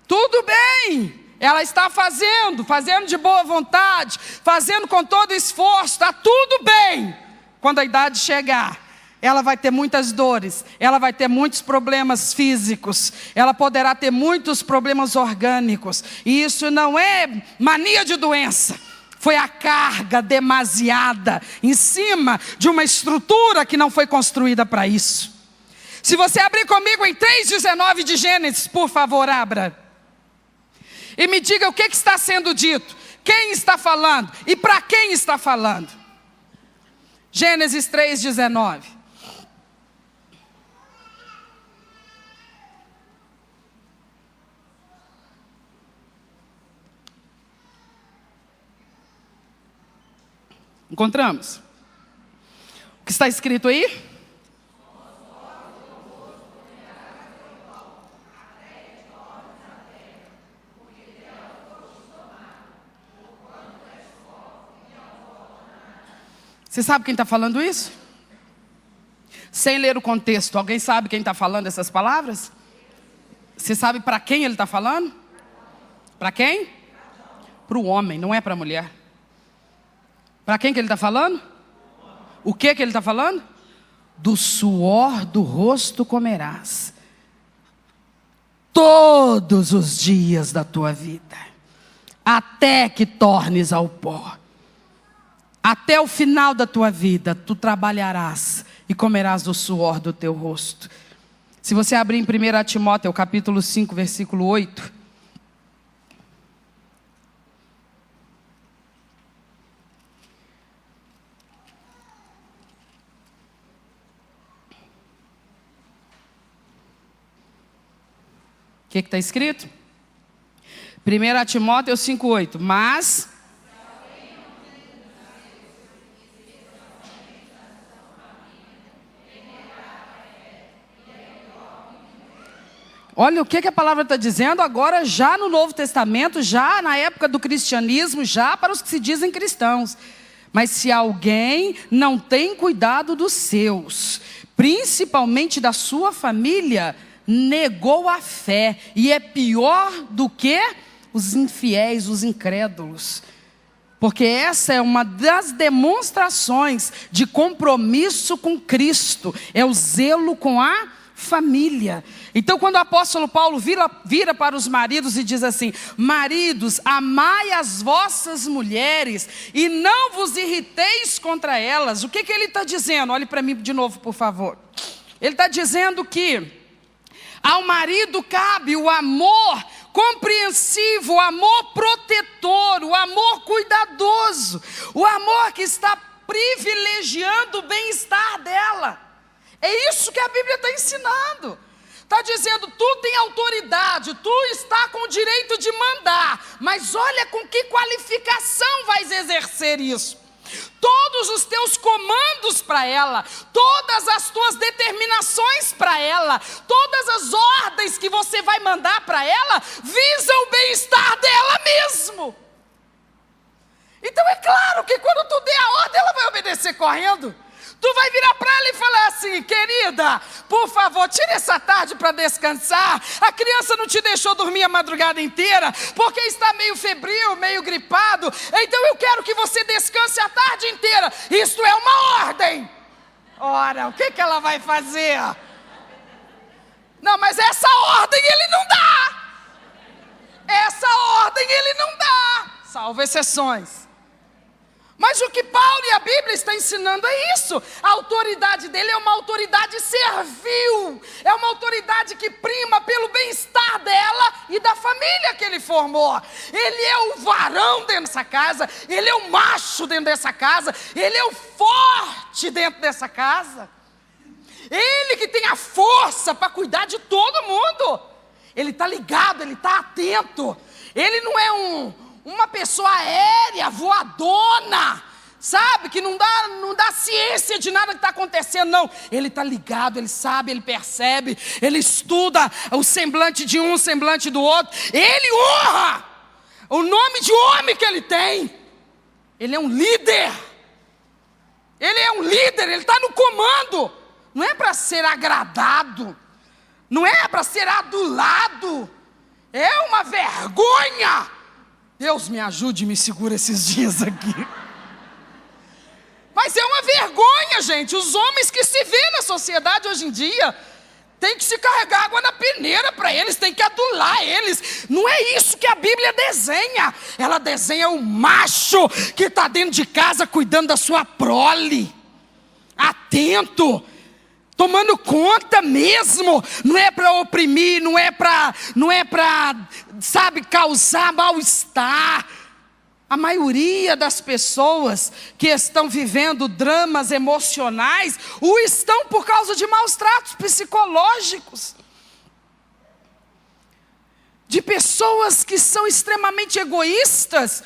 Tudo bem, ela está fazendo de boa vontade, fazendo com todo esforço, está tudo bem. Quando a idade chegar, ela vai ter muitas dores, ela vai ter muitos problemas físicos, ela poderá ter muitos problemas orgânicos. E isso não é mania de doença. Foi a carga demasiada em cima de uma estrutura que não foi construída para isso. Se você abrir comigo em 3,19 de Gênesis, por favor, abra. E me diga o que está sendo dito, quem está falando e para quem está falando. Gênesis 3,19. Encontramos? O que está escrito aí? Você sabe quem está falando isso? Sem ler o contexto, alguém sabe quem está falando essas palavras? Você sabe para quem ele está falando? Para quem? Para o homem, não é para a mulher. Para quem que ele está falando? O que ele está falando? Do suor do rosto comerás todos os dias da tua vida, até que tornes ao pó. Até o final da tua vida, tu trabalharás e comerás do suor do teu rosto. Se você abrir em 1 Timóteo, capítulo 5, versículo 8. O que está escrito? 1 Timóteo 5, 8. Mas... olha o que a palavra está dizendo agora, já no Novo Testamento, já na época do cristianismo, já para os que se dizem cristãos. Mas se alguém não tem cuidado dos seus, principalmente da sua família, negou a fé e é pior do que os infiéis, os incrédulos. Porque essa é uma das demonstrações de compromisso com Cristo, é o zelo com a família. Então quando o apóstolo Paulo vira para os maridos e diz assim: maridos, amai as vossas mulheres e não vos irriteis contra elas. O que ele está dizendo? Olhe para mim de novo, por favor. Ele está dizendo que ao marido cabe o amor compreensivo, o amor protetor, o amor cuidadoso, o amor que está privilegiando o bem-estar dela. É isso que a Bíblia está ensinando. Está dizendo, tu tem autoridade, tu está com o direito de mandar, mas olha com que qualificação vais exercer isso. Todos os teus comandos para ela, todas as tuas determinações para ela, todas as ordens que você vai mandar para ela, visam o bem-estar dela mesmo. Então é claro que quando tu der a ordem, ela vai obedecer correndo. Tu vai virar para ela e falar assim: querida, por favor, tire essa tarde para descansar. A criança não te deixou dormir a madrugada inteira, porque está meio febril, meio gripado. Então eu quero que você descanse a tarde inteira. Isto é uma ordem. Ora, o que ela vai fazer? Não, mas essa ordem ele não dá. Essa ordem ele não dá, salvo exceções. Mas o que Paulo e a Bíblia estão ensinando é isso. A autoridade dele é uma autoridade servil. É uma autoridade que prima pelo bem-estar dela e da família que ele formou. Ele é o varão dentro dessa casa. Ele é o macho dentro dessa casa. Ele é o forte dentro dessa casa. Ele que tem a força para cuidar de todo mundo. Ele está ligado, ele está atento. Ele não é uma pessoa aérea, voadona, sabe? Que não dá ciência de nada que está acontecendo, não. Ele está ligado, ele sabe, ele percebe, ele estuda o semblante de um, o semblante do outro. Ele honra o nome de homem que ele tem. Ele é um líder. Ele é um líder, ele está no comando. Não é para ser agradado, não é para ser adulado. É uma vergonha. Deus me ajude e me segura esses dias aqui. Mas é uma vergonha, gente. Os homens que se vêem na sociedade hoje em dia tem que se carregar água na peneira para eles, tem que adular eles. Não é isso que a Bíblia desenha. Ela desenha o macho que está dentro de casa cuidando da sua prole, atento, tomando conta mesmo. Não é para oprimir, não é para, sabe, causar mal-estar. A maioria das pessoas que estão vivendo dramas emocionais o estão por causa de maus tratos psicológicos. De pessoas que são extremamente egoístas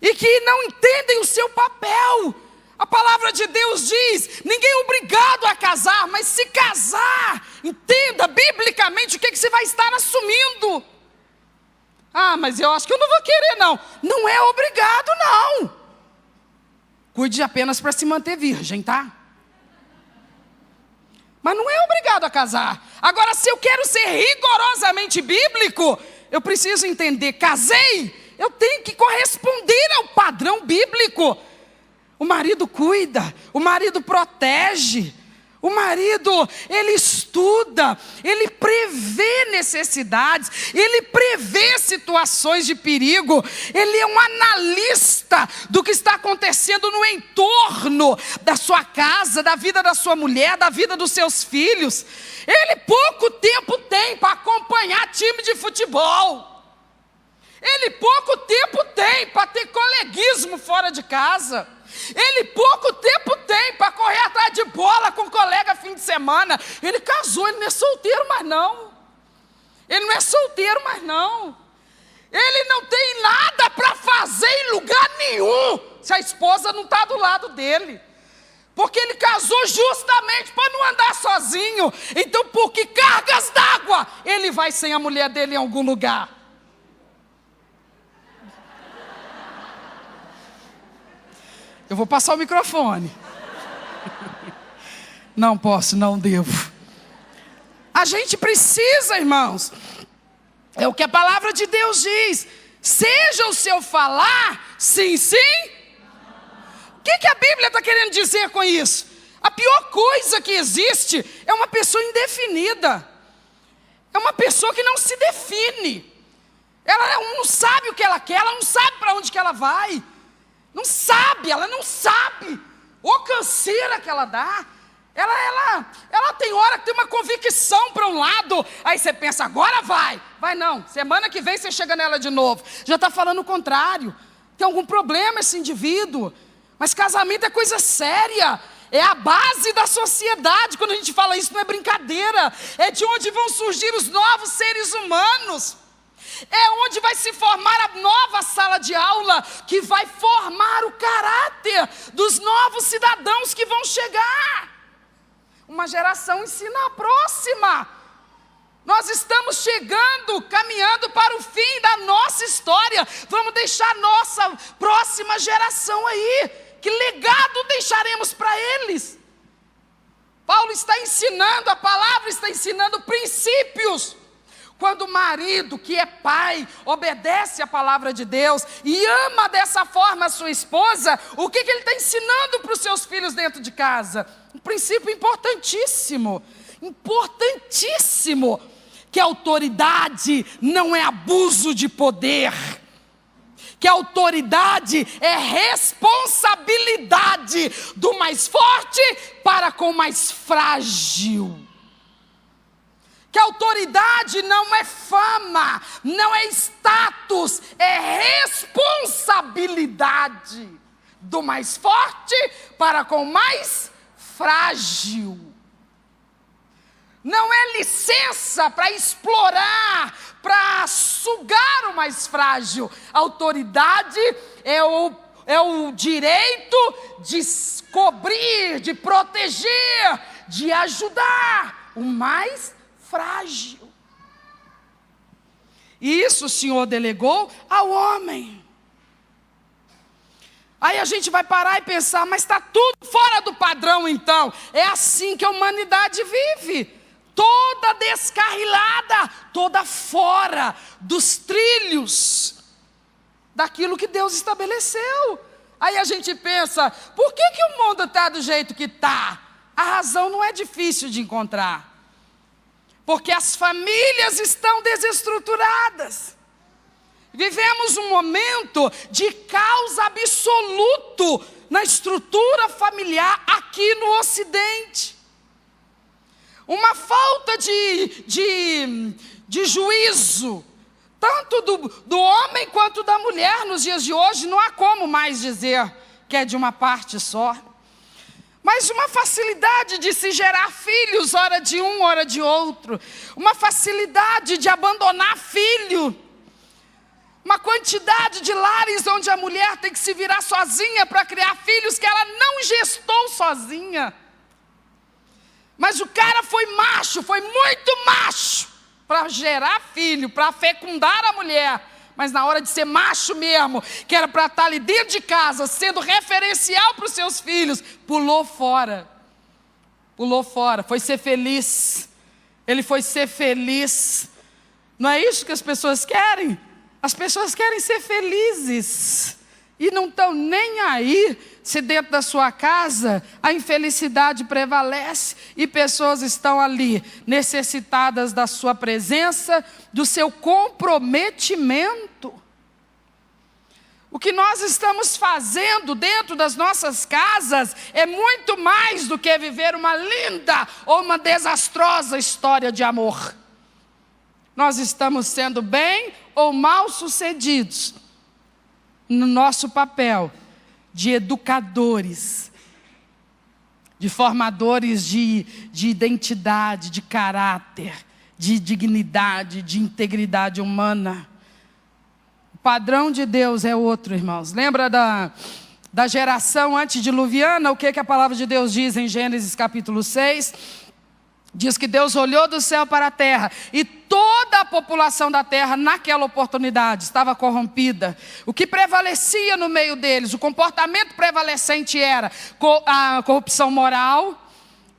e que não entendem o seu papel. A palavra de Deus diz, ninguém é obrigado a casar, mas se casar, entenda biblicamente o que você vai estar assumindo. Ah, mas eu acho que eu não vou querer, não. Não é obrigado, não. Cuide apenas para se manter virgem, tá? Mas não é obrigado a casar. Agora, se eu quero ser rigorosamente bíblico, eu preciso entender, casei, eu tenho que corresponder ao padrão bíblico. O marido cuida, o marido protege. O marido, ele estuda, ele prevê necessidades, ele prevê situações de perigo, ele é um analista do que está acontecendo no entorno da sua casa, da vida da sua mulher, da vida dos seus filhos. Ele pouco tempo tem para acompanhar time de futebol. Ele pouco tempo tem para ter coleguismo fora de casa. Ele pouco tempo tem para correr atrás de bola com o colega fim de semana. Ele casou, ele não é solteiro mais não. Ele não é solteiro mais não. Ele não tem nada para fazer em lugar nenhum se a esposa não está do lado dele. Porque ele casou justamente para não andar sozinho. Então, por que cargas d'água ele vai sem a mulher dele em algum lugar? Eu vou passar o microfone. Não posso, não devo. A gente precisa, irmãos. É o que a palavra de Deus diz. Seja o seu falar, sim, sim. O que a Bíblia está querendo dizer com isso? A pior coisa que existe é uma pessoa indefinida. É uma pessoa que não se define. Ela não sabe o que ela quer, ela não sabe para onde que ela vai. Não sabe, ela não sabe. Ô canseira que ela dá. Ela tem hora que tem uma convicção para um lado. Aí você pensa, agora vai. Vai não, semana que vem você chega nela de novo. Já está falando o contrário. Tem algum problema esse indivíduo. Mas casamento é coisa séria. É a base da sociedade. Quando a gente fala isso não é brincadeira. É de onde vão surgir os novos seres humanos. É onde vai se formar a nova sala de aula, que vai formar o caráter dos novos cidadãos que vão chegar. Uma geração ensina a próxima. Nós estamos chegando, caminhando para o fim da nossa história. Vamos deixar a nossa próxima geração aí. Que legado deixaremos para eles? Paulo está ensinando, a palavra está ensinando princípios. Quando o marido, que é pai, obedece a palavra de Deus e ama dessa forma a sua esposa, o que ele está ensinando para os seus filhos dentro de casa? Um princípio importantíssimo, que a autoridade não é abuso de poder, que a autoridade é responsabilidade do mais forte para com o mais frágil. Que a autoridade não é fama, não é status, é responsabilidade do mais forte para com o mais frágil. Não é licença para explorar, para sugar o mais frágil. A autoridade é o direito de cobrir, de proteger, de ajudar o mais frágil. E isso o Senhor delegou ao homem. Aí a gente vai parar e pensar, mas está tudo fora do padrão então. É assim que a humanidade vive. Toda descarrilada, toda fora dos trilhos daquilo que Deus estabeleceu. Aí a gente pensa, por que o mundo está do jeito que está? A razão não é difícil de encontrar. Porque as famílias estão desestruturadas. Vivemos um momento de caos absoluto na estrutura familiar aqui no Ocidente. Uma falta de juízo, tanto do homem quanto da mulher nos dias de hoje. Não há como mais dizer que é de uma parte só. Mas uma facilidade de se gerar filhos, hora de um, hora de outro. Uma facilidade de abandonar filho. Uma quantidade de lares onde a mulher tem que se virar sozinha para criar filhos que ela não gestou sozinha. Mas o cara foi macho, foi muito macho para gerar filho, para fecundar a mulher. Mas na hora de ser macho mesmo, que era para estar ali dentro de casa, sendo referencial para os seus filhos, pulou fora. Pulou fora, foi ser feliz. Ele foi ser feliz. Não é isso que as pessoas querem? As pessoas querem ser felizes. E não estão nem aí se dentro da sua casa a infelicidade prevalece e pessoas estão ali necessitadas da sua presença, do seu comprometimento. O que nós estamos fazendo dentro das nossas casas é muito mais do que viver uma linda ou uma desastrosa história de amor. Nós estamos sendo bem ou mal sucedidos no nosso papel de educadores, de formadores de identidade, de caráter, de dignidade, de integridade humana. O padrão de Deus é outro, irmãos. Lembra da geração antediluviana? O que a palavra de Deus diz em Gênesis capítulo 6? Diz que Deus olhou do céu para a terra e toda a população da terra naquela oportunidade estava corrompida. O que prevalecia no meio deles, o comportamento prevalecente era a corrupção moral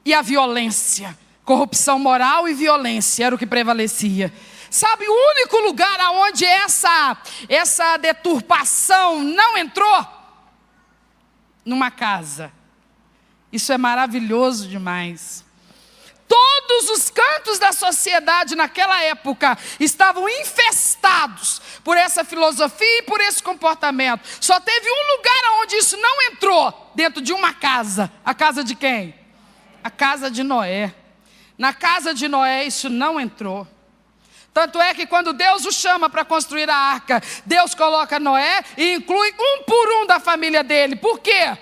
e a violência. Corrupção moral e violência era o que prevalecia. Sabe, o único lugar onde essa deturpação não entrou? Numa casa. Isso é maravilhoso demais. Todos os cantos da sociedade naquela época estavam infestados por essa filosofia e por esse comportamento. Só teve um lugar onde isso não entrou, dentro de uma casa. A casa de quem? A casa de Noé. Na casa de Noé isso não entrou. Tanto é que quando Deus o chama para construir a arca, Deus coloca Noé e inclui um por um da família dele. Por quê?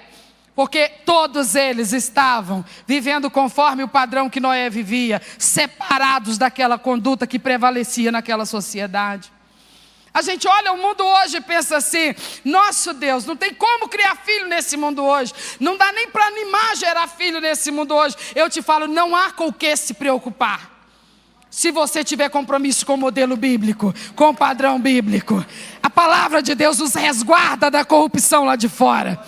Porque todos eles estavam vivendo conforme o padrão que Noé vivia, separados daquela conduta que prevalecia naquela sociedade. A gente olha o mundo hoje e pensa assim, nosso Deus, não tem como criar filho nesse mundo hoje. Não dá nem para animar a gerar filho nesse mundo hoje. Eu te falo, não há com o que se preocupar. Se você tiver compromisso com o modelo bíblico, com o padrão bíblico, a palavra de Deus nos resguarda da corrupção lá de fora.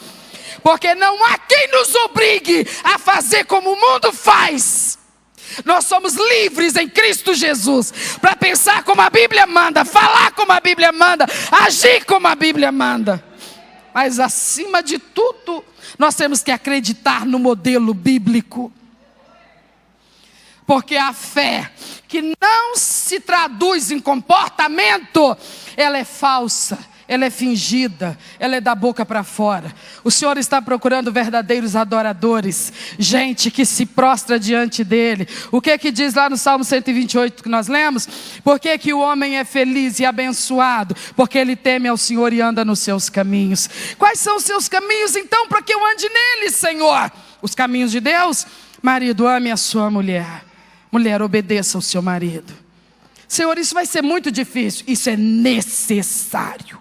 Porque não há quem nos obrigue a fazer como o mundo faz. Nós somos livres em Cristo Jesus para pensar como a Bíblia manda, falar como a Bíblia manda, agir como a Bíblia manda. Mas acima de tudo, nós temos que acreditar no modelo bíblico. Porque a fé que não se traduz em comportamento, ela é falsa, ela é fingida, ela é da boca para fora. O Senhor está procurando verdadeiros adoradores, gente que se prostra diante dEle. O que diz lá no Salmo 128 que nós lemos? Por que o homem é feliz e abençoado? Porque ele teme ao Senhor e anda nos seus caminhos. Quais são os seus caminhos então para que eu ande neles, Senhor? Os caminhos de Deus? Marido, ame a sua mulher. Mulher, obedeça ao seu marido. Senhor, isso vai ser muito difícil. Isso é necessário.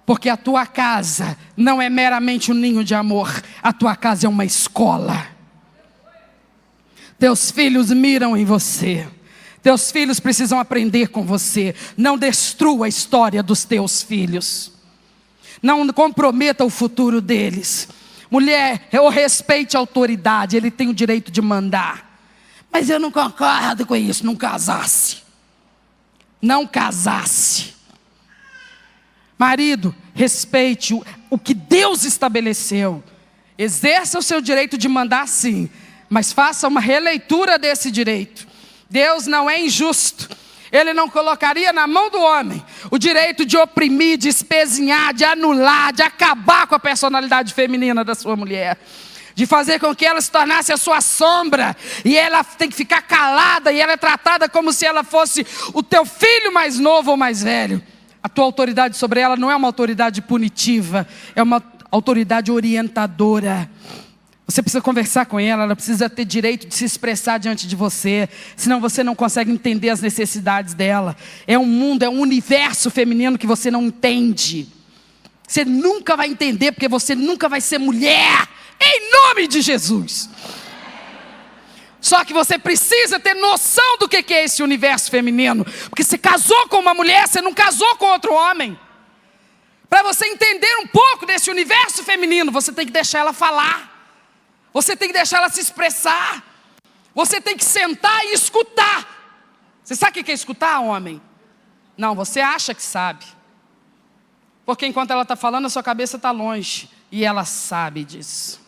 Porque a tua casa não é meramente um ninho de amor. A tua casa é uma escola. Teus filhos miram em você. Teus filhos precisam aprender com você. Não destrua a história dos teus filhos. Não comprometa o futuro deles. Mulher, eu respeite a autoridade. Ele tem o direito de mandar. Mas eu não concordo com isso. Não casasse. Não casasse. Marido, respeite o que Deus estabeleceu. Exerça o seu direito de mandar, sim. Mas faça uma releitura desse direito. Deus não é injusto. Ele não colocaria na mão do homem o direito de oprimir, de espezinhar, de anular, de acabar com a personalidade feminina da sua mulher. De fazer com que ela se tornasse a sua sombra. E ela tem que ficar calada. E ela é tratada como se ela fosse o teu filho mais novo ou mais velho. A tua autoridade sobre ela não é uma autoridade punitiva. É uma autoridade orientadora. Você precisa conversar com ela. Ela precisa ter direito de se expressar diante de você. Senão você não consegue entender as necessidades dela. É um mundo, é um universo feminino que você não entende. Você nunca vai entender porque você nunca vai ser mulher. Em nome de Jesus. Só que você precisa ter noção do que é esse universo feminino. Porque você casou com uma mulher, você não casou com outro homem. Para você entender um pouco desse universo feminino, você tem que deixar ela falar. Você tem que deixar ela se expressar. Você tem que sentar e escutar. Você sabe o que é escutar, homem? Não, você acha que sabe. Porque enquanto ela está falando, a sua cabeça está longe. E ela sabe disso.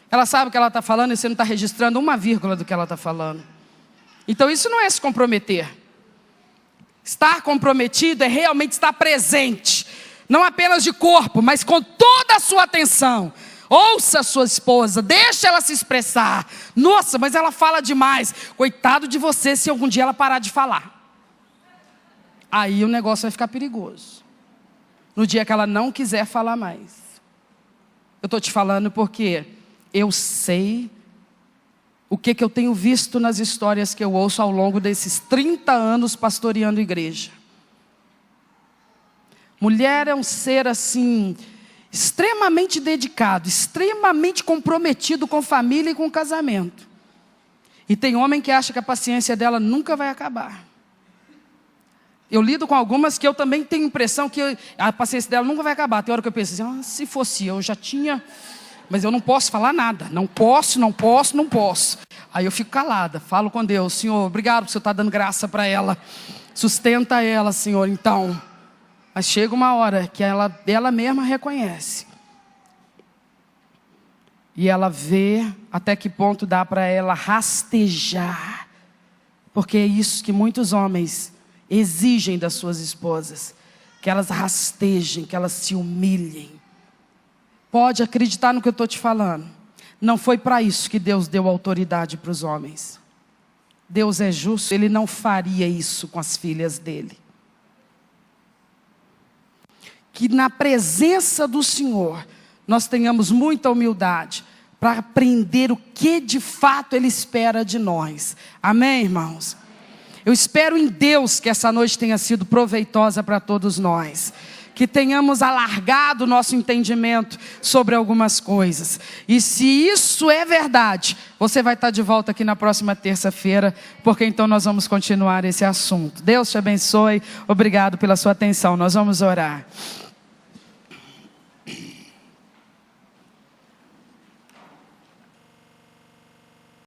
Ela sabe o que ela está falando e você não está registrando uma vírgula do que ela está falando. Então isso não é se comprometer. Estar comprometido é realmente estar presente. Não apenas de corpo, mas com toda a sua atenção. Ouça a sua esposa, deixa ela se expressar. Nossa, mas ela fala demais. Coitado de você se algum dia ela parar de falar. Aí o negócio vai ficar perigoso. No dia que ela não quiser falar mais. Eu estou te falando porque eu sei o que eu tenho visto nas histórias que eu ouço ao longo desses 30 anos pastoreando igreja. Mulher é um ser assim, extremamente dedicado, extremamente comprometido com família e com casamento. E tem homem que acha que a paciência dela nunca vai acabar. Eu lido com algumas que eu também tenho impressão que a paciência dela nunca vai acabar. Tem hora que eu penso assim, se fosse eu já tinha... Mas eu não posso falar nada. Não posso. Aí eu fico calada. Falo com Deus. Senhor, obrigado por o Senhor estar dando graça para ela. Sustenta ela, Senhor. Então. Mas chega uma hora que ela mesma reconhece. E ela vê até que ponto dá para ela rastejar. Porque é isso que muitos homens exigem das suas esposas. Que elas rastejem, que elas se humilhem. Pode acreditar no que eu estou te falando. Não foi para isso que Deus deu autoridade para os homens. Deus é justo, Ele não faria isso com as filhas dele. Que na presença do Senhor, nós tenhamos muita humildade para aprender o que de fato Ele espera de nós. Amém, irmãos? Eu espero em Deus que essa noite tenha sido proveitosa para todos nós. Que tenhamos alargado o nosso entendimento sobre algumas coisas. E se isso é verdade, você vai estar de volta aqui na próxima terça-feira, porque então nós vamos continuar esse assunto. Deus te abençoe. Obrigado pela sua atenção. Nós vamos orar.